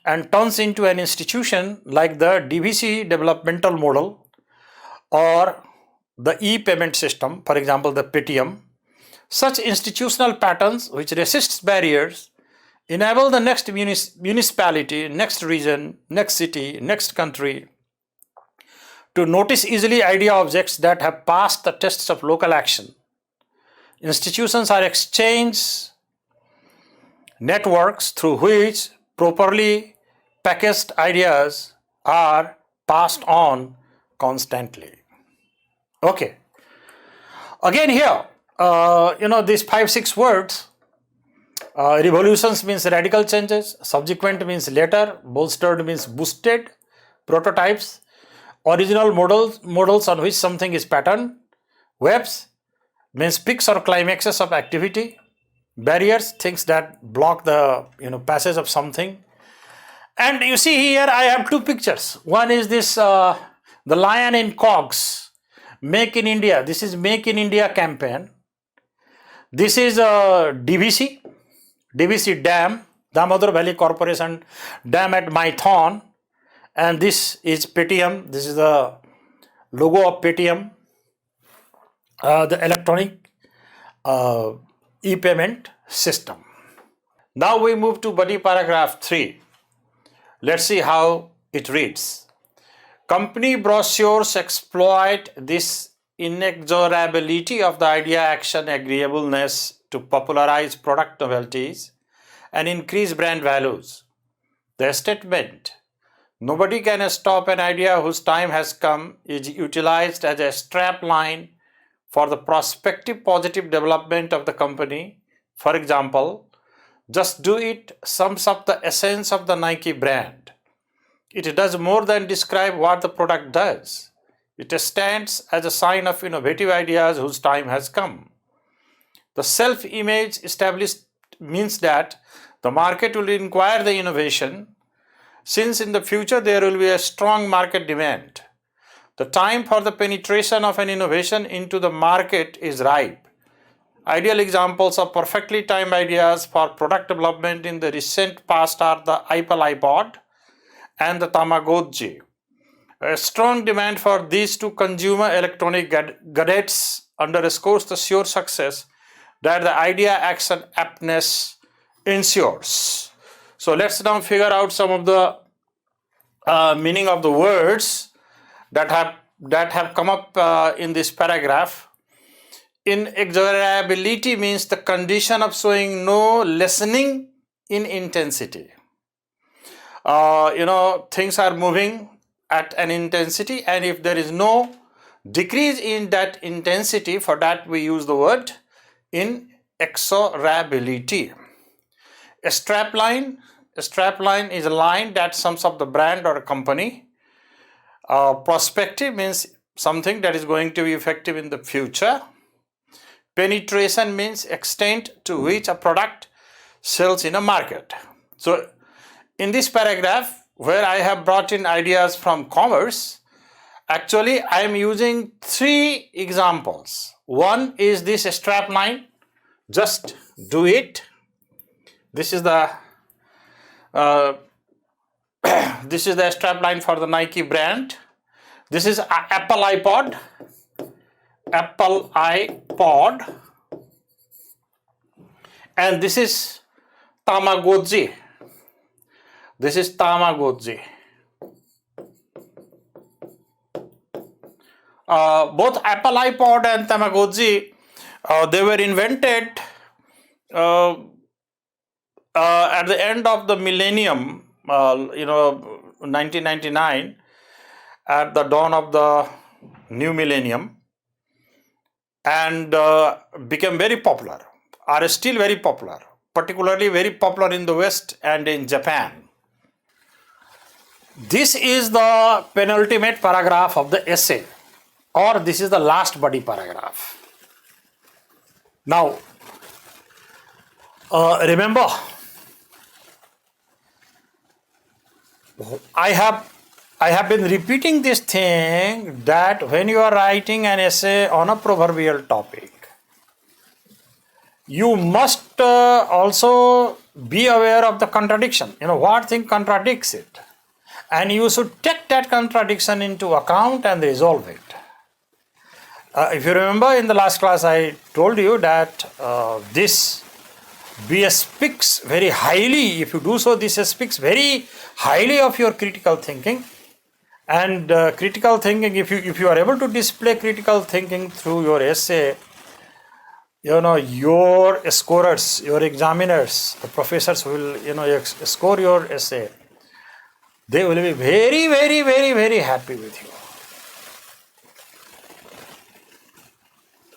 and turns into an institution like the DVC developmental model or the e-payment system, for example, the Paytm. Such institutional patterns which resist barriers enable the next municipality, next region, next city, next country to notice easily idea objects that have passed the tests of local action. Institutions are exchange networks through which properly packaged ideas are passed on constantly. Okay. Again here, these 5-6 words, revolutions means radical changes, subsequent means later, bolstered means boosted, prototypes, original models on which something is patterned, webs means peaks or climaxes of activity, barriers, things that block the passage of something. And you see here I have two pictures. One is this the lion in cogs, Make in India. This is Make in India campaign. This is DVC Dam, Damodar Valley Corporation Dam at Maithon, and this is Paytm. This is the logo of Paytm, the electronic e-payment system. Now we move to body paragraph 3. Let's see how it reads. Company brochures exploit this inexorability of the idea action agreeableness to popularize product novelties and increase brand values. The statement, "Nobody can stop an idea whose time has come," is utilized as a strap line for the prospective positive development of the company. For example, "Just do it" sums up the essence of the Nike brand. It does more than describe what the product does. It stands as a sign of innovative ideas whose time has come. The self-image established means that the market will inquire the innovation, since in the future there will be a strong market demand. The time for the penetration of an innovation into the market is ripe. Ideal examples of perfectly timed ideas for product development in the recent past are the Apple iPod and the Tamagotchi. A strong demand for these two consumer electronic gadgets underscores the sure success that the idea action aptness ensures. So let's now figure out some of the meaning of the words that have that have come up in this paragraph. Inexorability means the condition of showing no lessening in intensity. Things are moving at an intensity, and if there is no decrease in that intensity, for that we use the word inexorability. A strapline is a line that sums up the brand or a company. Prospective means something that is going to be effective in the future. Penetration means extent to which a product sells in a market. So in this paragraph, where I have brought in ideas from commerce, actually I am using 3 examples. One is this strapline. Just do it. This is the strapline for the Nike brand. This is Apple iPod, and this is Tamagotchi. Both Apple iPod and Tamagotchi, they were invented at the end of the millennium, 1999, at the dawn of the new millennium, and became very popular, are still very popular, particularly very popular in the West and in Japan. This is the penultimate paragraph of the essay, or this is the last body paragraph. Now, remember, I have been repeating this thing, that when you are writing an essay on a proverbial topic, you must also be aware of the contradiction. What thing contradicts it, and you should take that contradiction into account and resolve it. If you remember, in the last class I told you that this speaks very highly. If you do so, this speaks very highly of your critical thinking. And critical thinking, if you are able to display critical thinking through your essay, your scorers, your examiners, the professors who will score your essay, they will be very, very, very, very happy with you.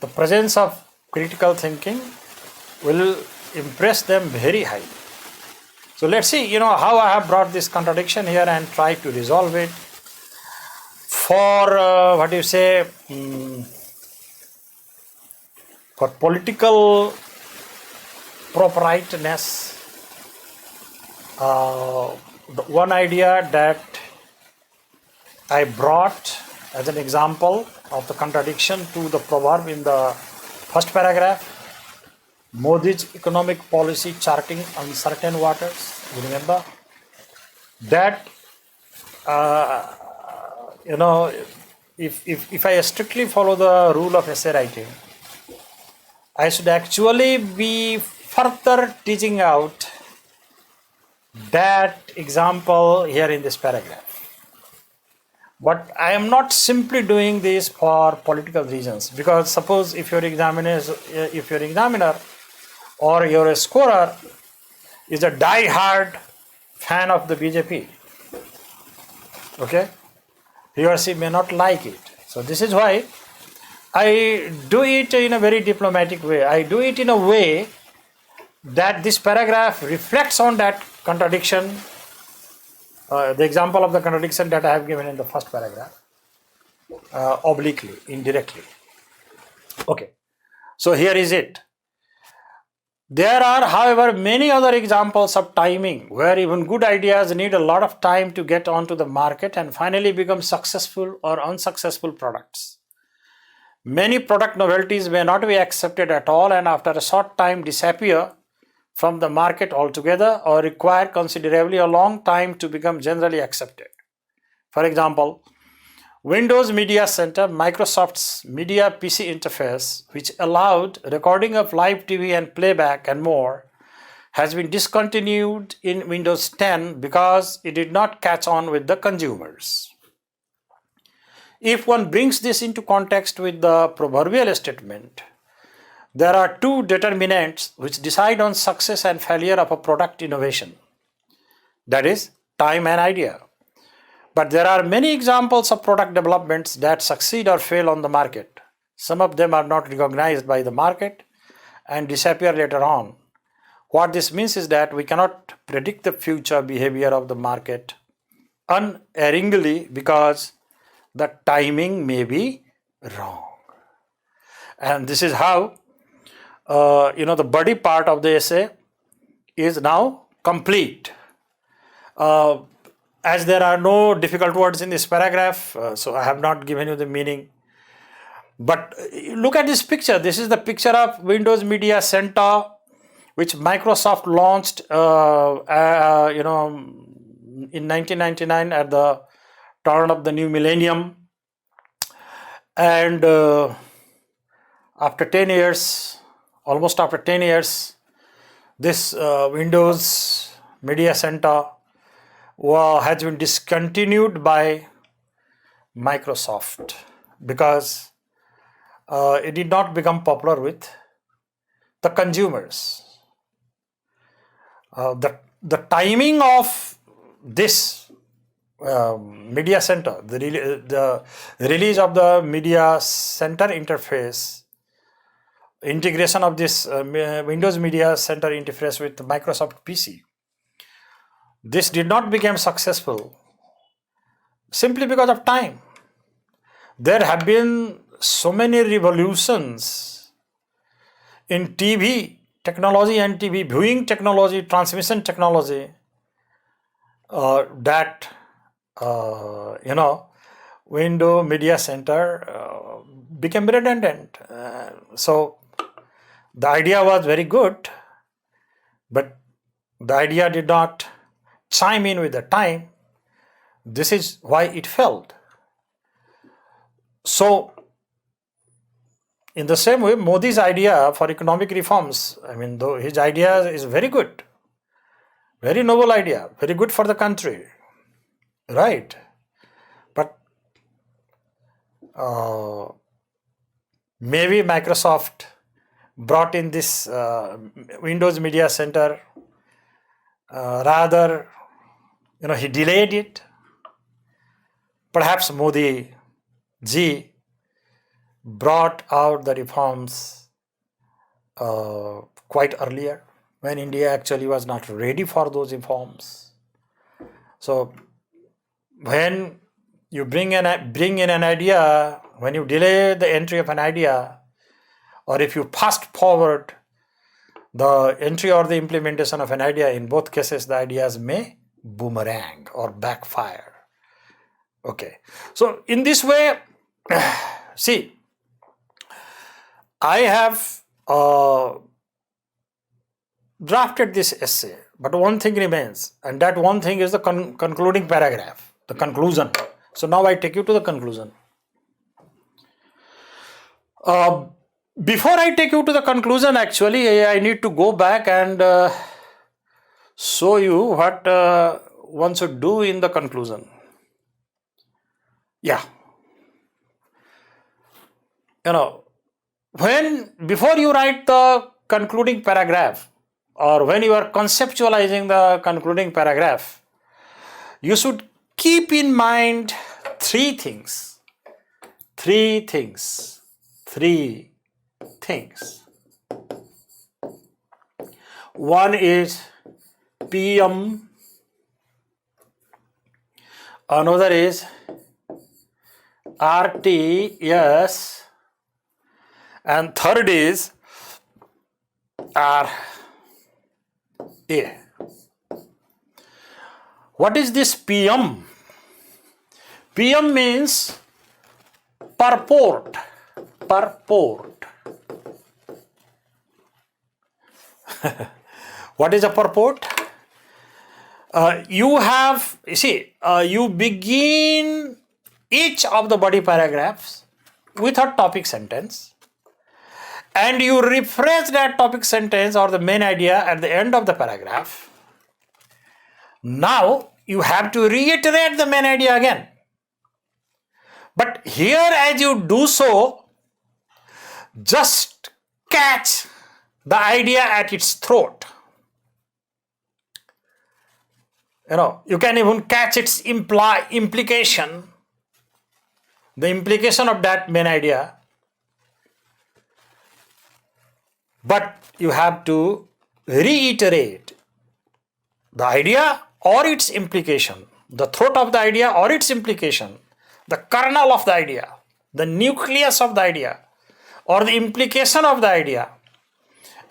The presence of critical thinking will impress them very highly. So let's see, how I have brought this contradiction here and try to resolve it. For for political proprietiness, the one idea that I brought as an example of the contradiction to the proverb in the first paragraph, Modi's economic policy charting uncertain waters. You remember that? If I strictly follow the rule of essay writing, I should actually be further teaching out that example here in this paragraph. But I am not simply doing this for political reasons, because suppose if your examiner or your scorer is a die-hard fan of the BJP, okay, he or she may not like it. So this is why I do it in a very diplomatic way. I do it in a way that this paragraph reflects on that contradiction, the example of the contradiction that I have given in the first paragraph, obliquely, indirectly. Okay, so here is it. There are, however, many other examples of timing where even good ideas need a lot of time to get onto the market and finally become successful or unsuccessful products. Many product novelties may not be accepted at all and after a short time disappear from the market altogether or require considerably a long time to become generally accepted. For example, Windows Media Center, Microsoft's media PC interface, which allowed recording of live TV and playback and more, has been discontinued in Windows 10 because it did not catch on with the consumers. if one brings this into context with the proverbial statement, there are two determinants which decide on success and failure of a product innovation. That is, time and idea. But there are many examples of product developments that succeed or fail on the market. Some of them are not recognized by the market and disappear later on. What this means is that we cannot predict the future behavior of the market unerringly because the timing may be wrong. And this is how the body part of the essay is now complete. As there are no difficult words in this paragraph, so I have not given you the meaning. But look at this picture. This is the picture of Windows Media Center, which Microsoft launched in 1999 at the turn of the new millennium. And after 10 years, almost after 10 years, this Windows Media Center has been discontinued by Microsoft because it did not become popular with the consumers. The timing of this media center, the release of the media center interface, integration of this Windows Media Center interface with Microsoft PC, this did not become successful simply because of time. There have been so many revolutions in TV technology and TV viewing technology, transmission technology, that Windows Media Center became redundant. So the idea was very good, but the idea did not chime in with the time. This is why it failed. So in the same way, Modi's idea for economic reforms, though his idea is very good, very noble idea, very good for the country, right? But maybe Microsoft brought in this Windows Media Center, rather, he delayed it. Perhaps Modi ji brought out the reforms quite earlier, when India actually was not ready for those reforms. So when you bring in an idea, when you delay the entry of an idea, or if you fast forward the entry or the implementation of an idea, in both cases the ideas may boomerang or backfire. Okay, so in this way, see, I have drafted this essay, but one thing remains, and that one thing is the concluding paragraph, the conclusion. So now I take you to the conclusion. Before I take you to the conclusion, actually, I need to go back and show you what one should do in the conclusion. Yeah. Before you write the concluding paragraph, or when you are conceptualizing the concluding paragraph, you should keep in mind three things. One is PM, another is RTS, and third is RA. What is this PM? PM means purport. What is a purport? You begin each of the body paragraphs with a topic sentence, and you rephrase that topic sentence or the main idea at the end of the paragraph. Now you have to reiterate the main idea again. But here, as you do so, just catch the idea at its throat. You can even catch its implication, the implication of that main idea. But you have to reiterate the idea or its implication, the throat of the idea or its implication, the kernel of the idea, the nucleus of the idea, or the implication of the idea,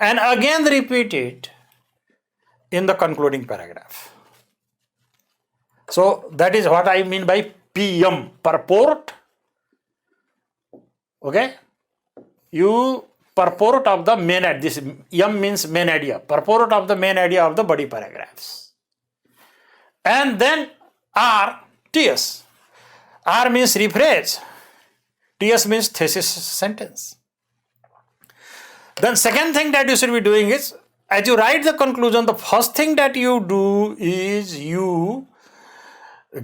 and again repeat it in the concluding paragraph. So that is what I mean by PM, purport. Okay? You purport of the main idea. This M means main idea. Purport of the main idea of the body paragraphs. And then R, TS. R means rephrase. TS means thesis sentence. Then second thing that you should be doing is, as you write the conclusion, the first thing that you do is you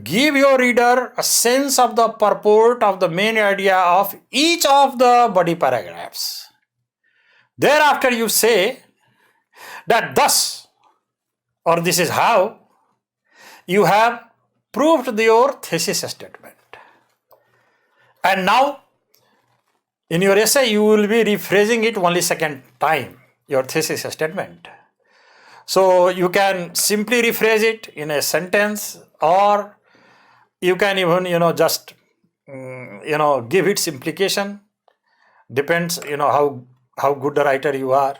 give your reader a sense of the purport of the main idea of each of the body paragraphs. Thereafter you say that thus, or this is how, you have proved your thesis statement. And now, in your essay, you will be rephrasing it only second time, your thesis statement. So you can simply rephrase it in a sentence, or you can even, just, give its implication. Depends, how good a writer you are.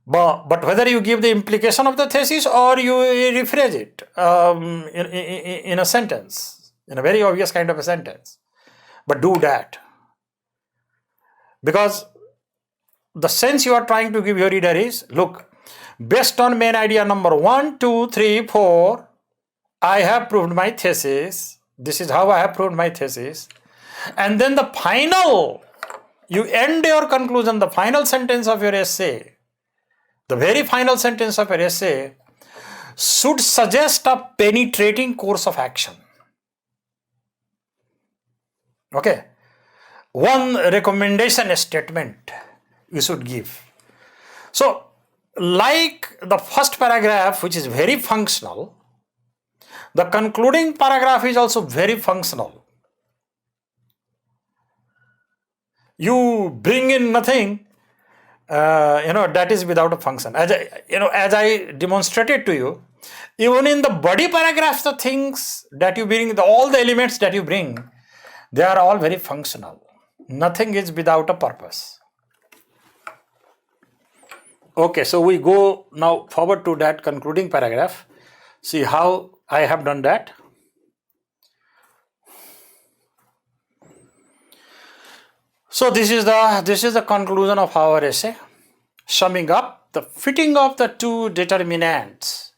But whether you give the implication of the thesis or you rephrase it in a sentence, in a very obvious kind of a sentence. But do that. Because the sense you are trying to give your reader is, look, based on main idea number 1, 2, 3, 4, I have proved my thesis. This is how I have proved my thesis. And then the final, you end your conclusion, the final sentence of your essay, the very final sentence of your essay should suggest a penetrating course of action. Okay. One recommendation statement you should give. So, like the first paragraph, which is very functional, the concluding paragraph is also very functional. You bring in nothing, that is without a function. As I demonstrated to you, even in the body paragraphs, the things that you bring, all the elements that you bring, they are all very functional. Nothing is without a purpose. Okay, so we go now forward to that concluding paragraph. See how I have done that. So this is the conclusion of our essay. Summing up, the fitting of the two determinants,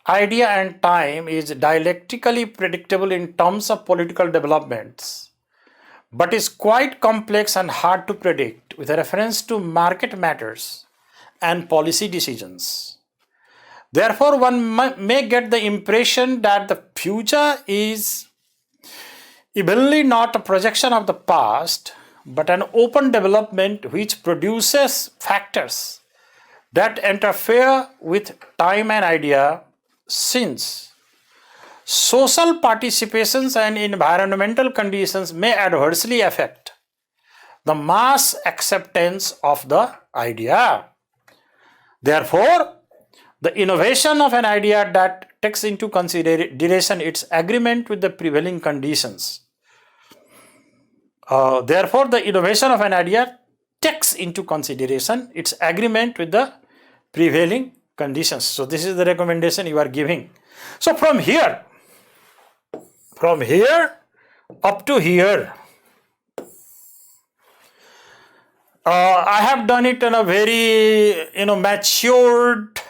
idea and time, is dialectically predictable in terms of political developments, but is quite complex and hard to predict with reference to market matters and policy decisions. Therefore, one may get the impression that the future is evenly not a projection of the past, but an open development which produces factors that interfere with time and idea, since social participations and environmental conditions may adversely affect the mass acceptance of the idea. Therefore, the innovation of an idea that takes into consideration its agreement with the prevailing conditions. Therefore, the innovation of an idea takes into consideration its agreement with the prevailing conditions. So this is the recommendation you are giving. So from here up to here, I have done it in a very matured,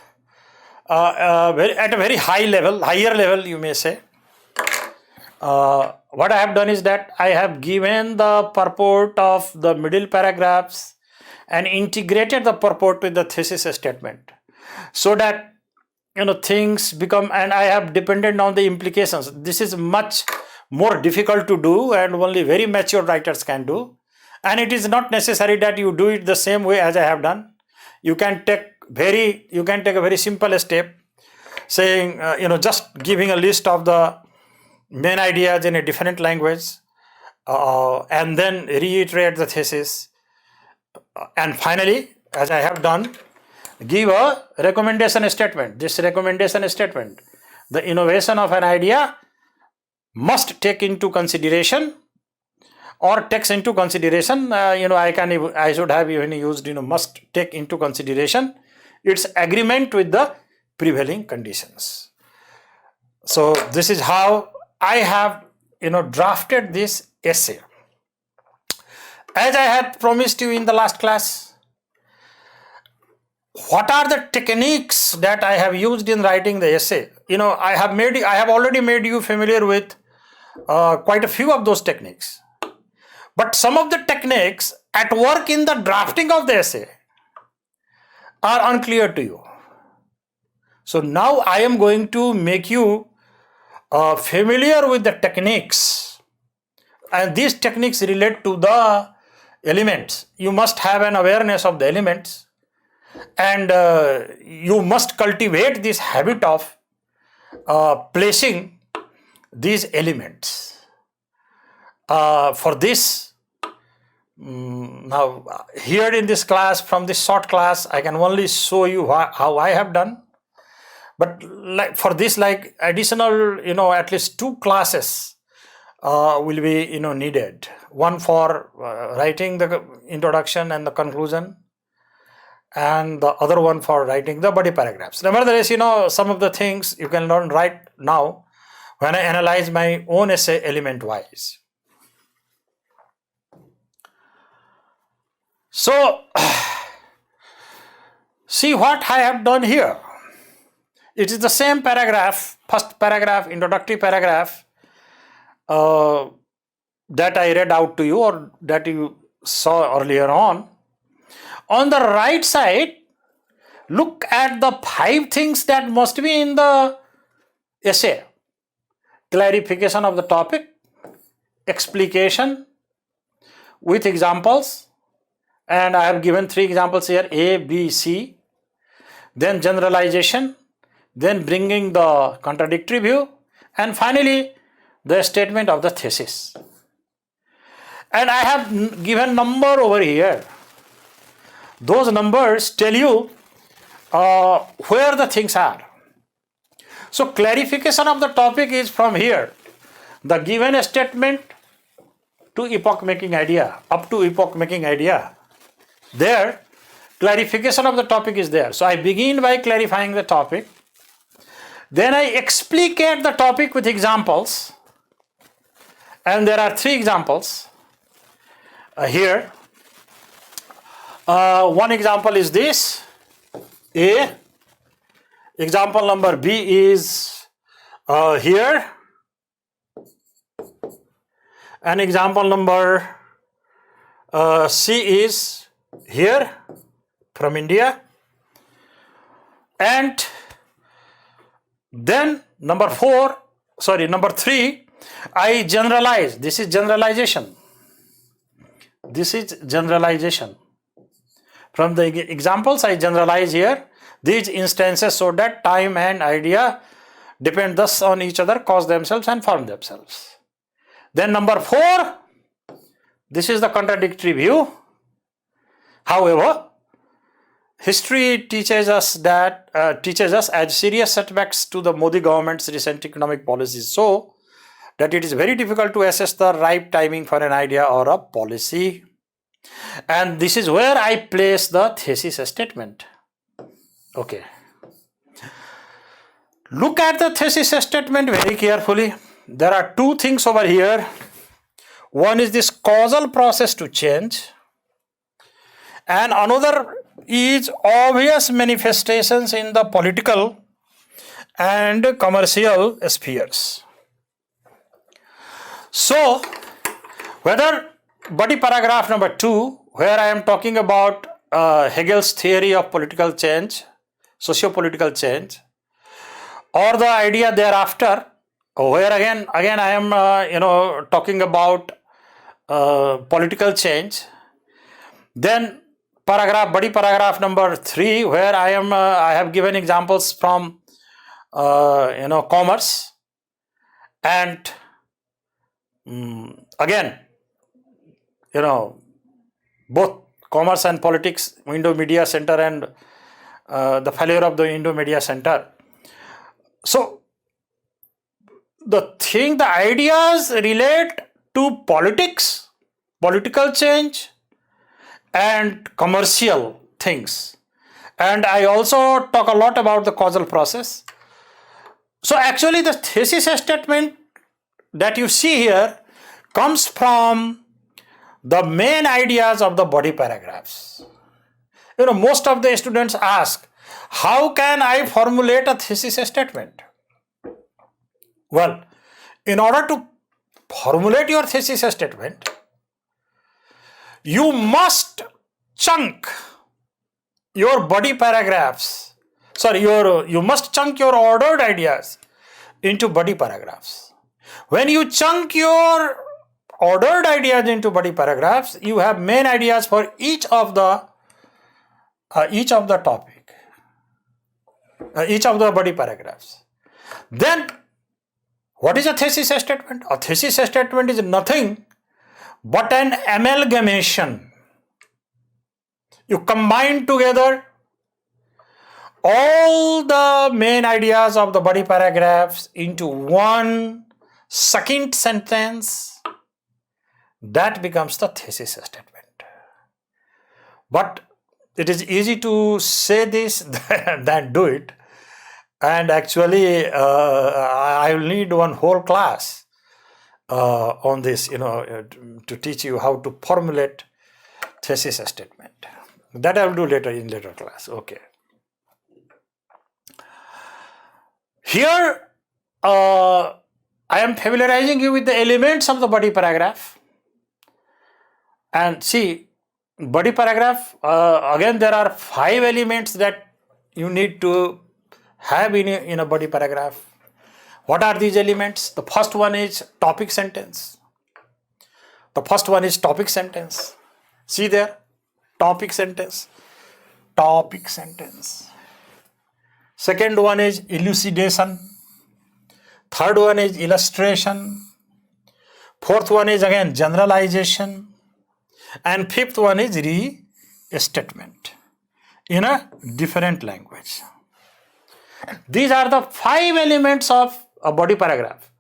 at a very higher level you may say. What I have done is that I have given the purport of the middle paragraphs and integrated the purport with the thesis statement, so that things become, and I have depended on the implications. This is much more difficult to do and only very mature writers can do. And it is not necessary that you do it the same way as I have done. You can take a very simple step, saying, just giving a list of the main ideas in a different language, and then reiterate the thesis. And finally, as I have done, give a recommendation statement. This recommendation statement, the innovation of an idea must take into consideration, or takes into consideration, I should have even used, must take into consideration its agreement with the prevailing conditions. So this is how I have, drafted this essay. As I had promised you in the last class, what are the techniques that I have used in writing the essay? I have already made you familiar with quite a few of those techniques. But some of the techniques at work in the drafting of the essay are unclear to you. So now I am going to make you familiar with the techniques. And these techniques relate to the elements. You must have an awareness of the elements. And you must cultivate this habit of placing these elements. For this, now here in this class, from this short class, I can only show you how I have done. But for this, additional, at least 2 classes will be, needed. One for writing the introduction and the conclusion, and the other one for writing the body paragraphs. Nevertheless, some of the things you can learn right now when I analyze my own essay element-wise. So, see what I have done here. It is the same paragraph, first paragraph, introductory paragraph, that I read out to you, or that you saw earlier on. On the right side, look at the 5 things that must be in the essay. Clarification of the topic, explication with examples, and I have given 3 examples here, A, B, C, then generalization, then bringing the contradictory view, and finally the statement of the thesis. And I have given number over here. Those numbers tell you where the things are. So clarification of the topic is from here, the given statement to epoch-making idea, up to epoch-making idea. There, clarification of the topic is there. So I begin by clarifying the topic. Then I explicate the topic with examples. And there are 3 examples here. One example is this, A. Example number B is here. And example number C is here, from India. And then number 3, I generalize. This is generalization. From the examples I generalize here these instances so that time and idea depend thus on each other, cause themselves and form themselves. Then number 4, this is the contradictory view. However, history teaches us as serious setbacks to the Modi government's recent economic policies, so that it is very difficult to assess the right timing for an idea or a policy. And this is where I place the thesis statement. Okay. Look at the thesis statement very carefully. There are 2 things over here. One is this causal process to change, and another is obvious manifestations in the political and commercial spheres. So, whether body paragraph number 2, where I am talking about Hegel's theory of political change, socio-political change, or the idea thereafter where again I am talking about political change. Then body paragraph number 3, where I have given examples from commerce, and again both commerce and politics, Indo-Media Center, and the failure of the Indo-Media Center. So the ideas relate to politics, political change, and commercial things. And I also talk a lot about the causal process. So actually the thesis statement that you see here comes from the main ideas of the body paragraphs. Most of the students ask, how can I formulate a thesis statement? Well, in order to formulate your thesis statement, you must chunk your body paragraphs. You must chunk your ordered ideas into body paragraphs. When you chunk your ordered ideas into body paragraphs, you have main ideas for each of the topic, each of the body paragraphs. Then, what is a thesis statement? A thesis statement is nothing but an amalgamation. You combine together all the main ideas of the body paragraphs into one succinct sentence. That becomes the thesis statement. But it is easy to say this than do it. And actually, I will need one whole class on this, to teach you how to formulate thesis statement. That I will do later in later class. Okay. Here, I am familiarizing you with the elements of the body paragraph. And see, body paragraph, again there are 5 elements that you need to have in a body paragraph. What are these elements? The first one is topic sentence. See there, topic sentence. Second one is elucidation. Third one is illustration. Fourth one is again generalization. And fifth one is restatement in a different language. These are the 5 elements of a body paragraph.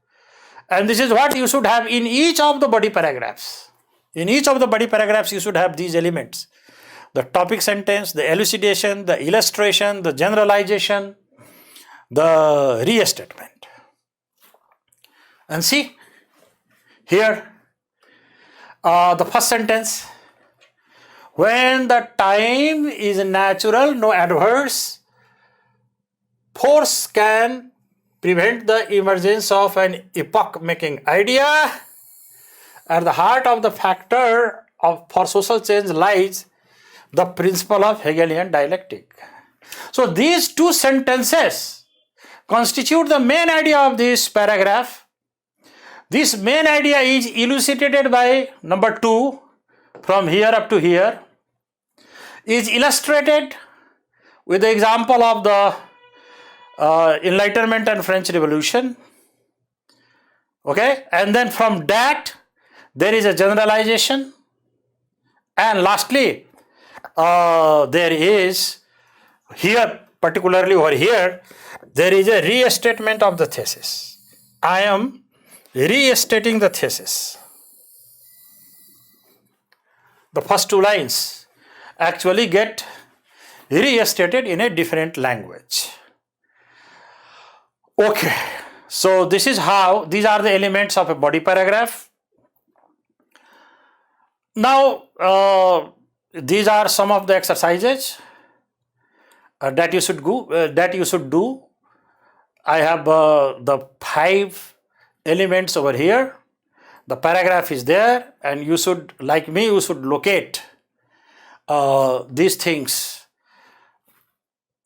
And this is what you should have in each of the body paragraphs. In each of the body paragraphs, you should have these elements. The topic sentence, the elucidation, the illustration, the generalization, the restatement. And see, here, the first sentence, when the time is natural, no adverse force can prevent the emergence of an epoch-making idea. At the heart of the factor for social change lies the principle of Hegelian dialectic. So these 2 sentences constitute the main idea of this paragraph. This main idea is elucidated by number 2, from here up to here, is illustrated with the example of the Enlightenment and French Revolution. Okay, and then from that there is a generalization, and lastly there is here, particularly over here, there is a restatement of the thesis. I am restating the thesis. The first 2 lines actually get restated in a different language. Okay, so this is how, these are the elements of a body paragraph. Now, these are some of the exercises that you should do. I have the 5 elements over here. The paragraph is there, and you should, like me, you should locate these things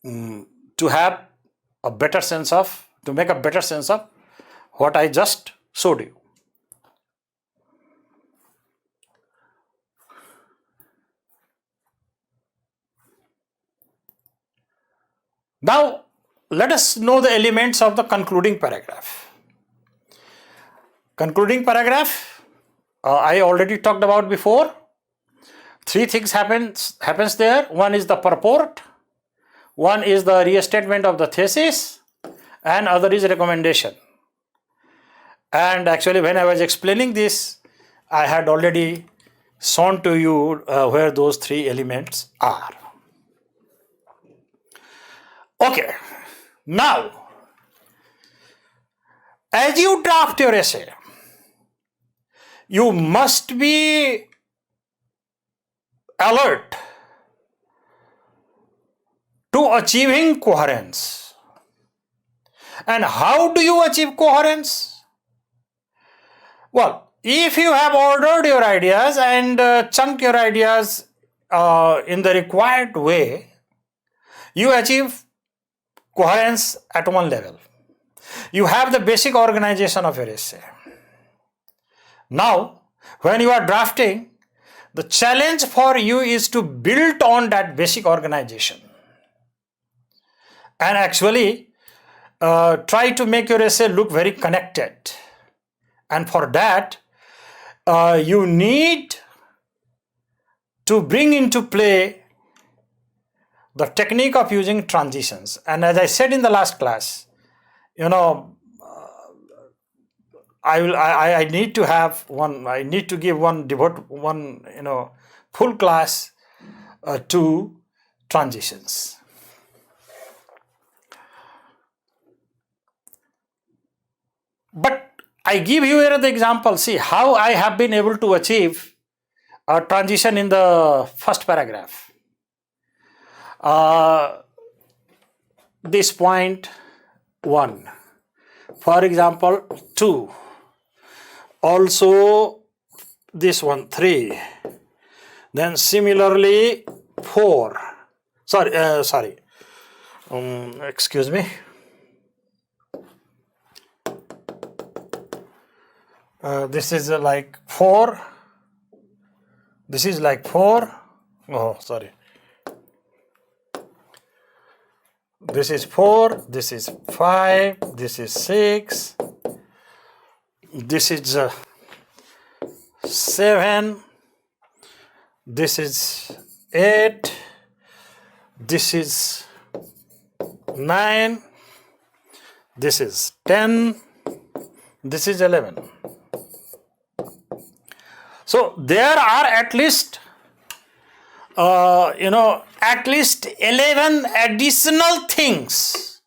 to have a better sense of, to make a better sense of what I just showed you. Now, let us know the elements of the concluding paragraph. Concluding paragraph, I already talked about before. Three things happens there. One is the purport, one is the restatement of the thesis, and other is recommendation. And actually, when I was explaining this, I had already shown to you where those three elements are. Okay, now, as you draft your essay, you must be alert to achieving coherence. And how do you achieve coherence? Well, if you have ordered your ideas and chunked your ideas in the required way, you achieve coherence at one level. You have the basic organization of your essay. Now, when you are drafting, the challenge for you is to build on that basic organization and actually try to make your essay look very connected. And for that, you need to bring into play the technique of using transitions. And as I said in the last class, I need to have one. I need to give one full class to transitions. But I give you here the example. See how I have been able to achieve a transition in the first paragraph. This point 1, for example 2, also this one 3, then similarly 4. Excuse me. This is like 4. This is like 4. Oh, sorry. This is 4, this is 5, this is 6, this is 7, this is 8, this is 9, this is 10, this is 11. So there are at least at least 11 additional things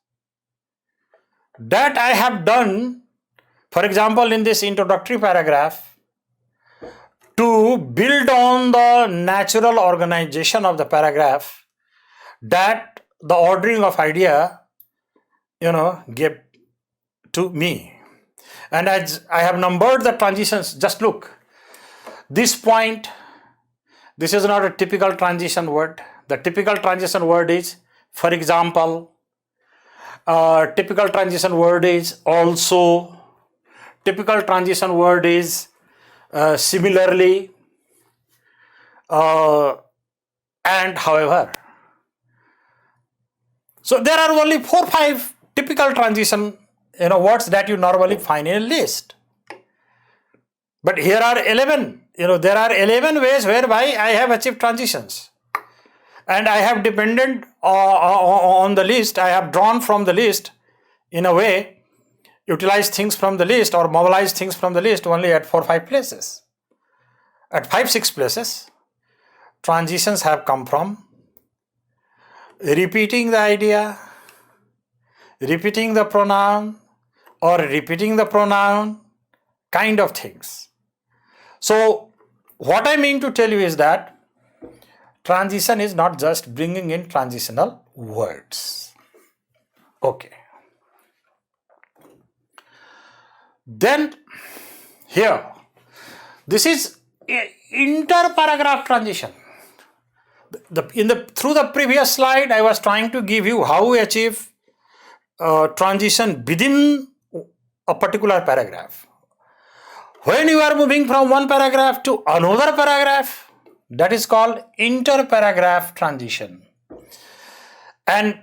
that I have done, for example, in this introductory paragraph, to build on the natural organization of the paragraph that the ordering of idea, gave to me. And as I have numbered the transitions, just look, this point, this is not a typical transition word. The typical transition word is, for example, typical transition word is also, typical transition word is similarly, and however. So there are only 4 or 5 typical transition words that you normally find in a list. But here are 11. There are 11 ways whereby I have achieved transitions. And I have depended on the list. I have drawn from the list in a way, utilized things from the list or mobilized things from the list only at 4 or 5 places. At 5 or 6 places, transitions have come from repeating the idea, repeating the pronoun, or repeating the pronoun, kind of things. So what I mean to tell you is that transition is not just bringing in transitional words. Okay. Then here, this is inter-paragraph transition. Through the previous slide, I was trying to give you how we achieve transition within a particular paragraph. When you are moving from one paragraph to another paragraph, that is called inter-paragraph transition. And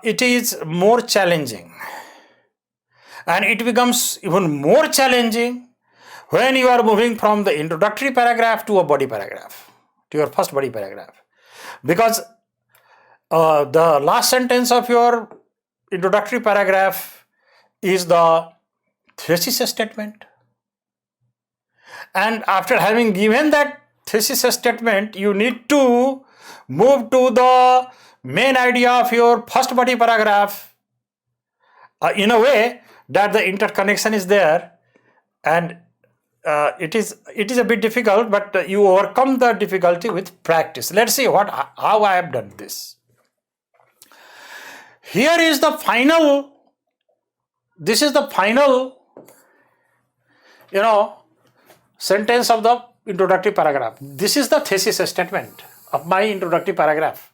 it is more challenging. And it becomes even more challenging when you are moving from the introductory paragraph to a body paragraph, to your first body paragraph. Because the last sentence of your introductory paragraph is the thesis statement. And after having given that thesis statement, you need to move to the main idea of your first body paragraph in a way that the interconnection is there, and it is a bit difficult, but you overcome the difficulty with practice. Let's see how I have done this. Here is the final. This is the final, sentence of the introductory paragraph. This is the thesis statement of my introductory paragraph.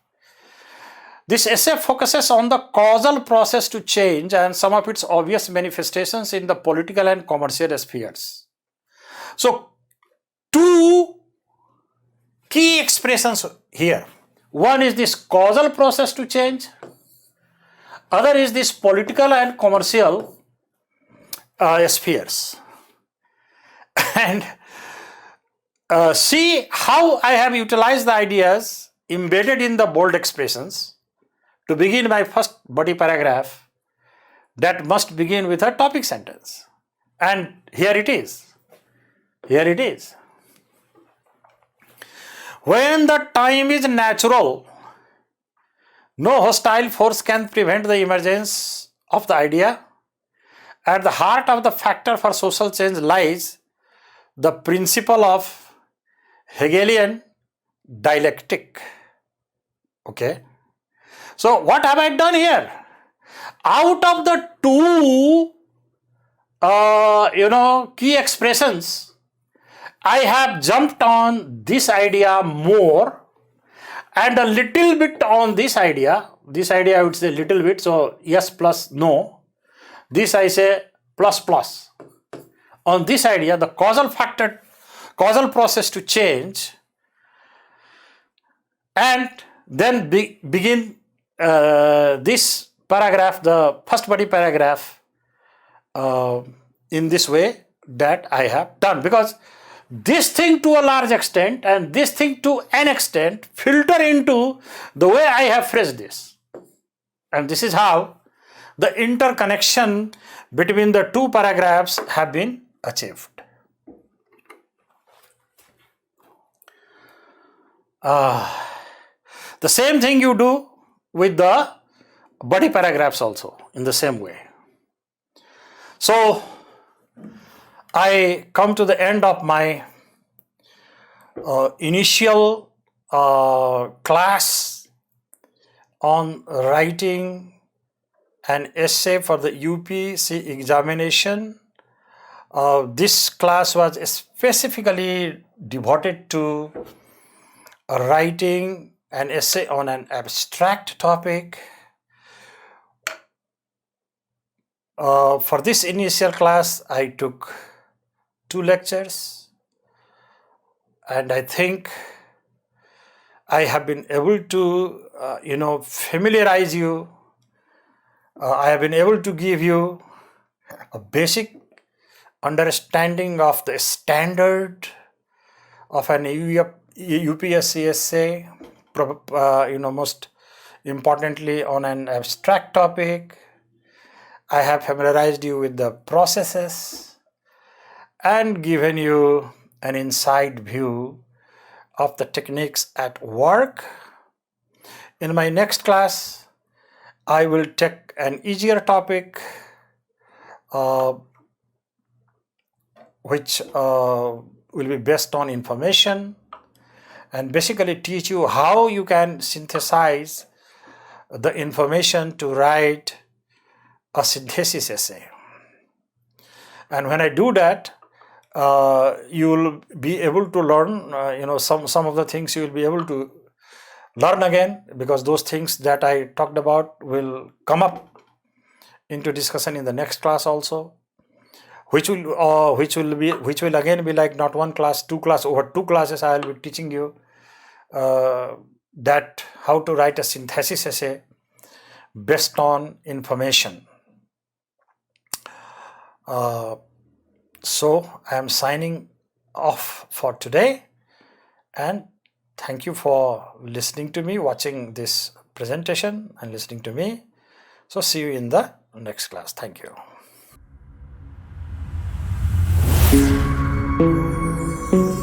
This essay focuses on the causal process to change and some of its obvious manifestations in the political and commercial spheres. So, two key expressions here. One is this causal process to change. Other is this political and commercial spheres. And see how I have utilized the ideas embedded in the bold expressions to begin my first body paragraph that must begin with a topic sentence. And here it is. Here it is. When the time is natural, no hostile force can prevent the emergence of the idea. At the heart of the factor for social change lies the principle of Hegelian dialectic. Okay. So what have I done here? Out of the two, key expressions, I have jumped on this idea more and a little bit on this idea. This idea I would say little bit, so yes plus no. This I say plus plus. On this idea, the causal process to change, and then begin this paragraph, the first body paragraph, in this way that I have done. Because this thing to a large extent and this thing to an extent filter into the way I have phrased this. And this is how the interconnection between the two paragraphs have been achieved. The same thing you do with the body paragraphs also in the same way. So I come to the end of my initial class on writing an essay for the UPSC examination. This class was specifically devoted to writing an essay on an abstract topic. For this initial class, I took 2 lectures, and I think I have been able to, familiarize you. I have been able to give you a basic understanding of the standard of an UPSC essay, most importantly on an abstract topic. I have familiarized you with the processes and given you an inside view of the techniques at work. In my next class, I will take an easier topic which will be based on information, and basically teach you how you can synthesize the information to write a synthesis essay. And when I do that, you will be able to learn, some of the things you will be able to learn again, because those things that I talked about will come up into discussion in the next class also. which will again be like not one class, two class. Over two classes I will be teaching you that how to write a synthesis essay based on information. So I am signing off for today, and thank you for listening to me, watching this presentation and listening to me. So see you in the next class. Thank you.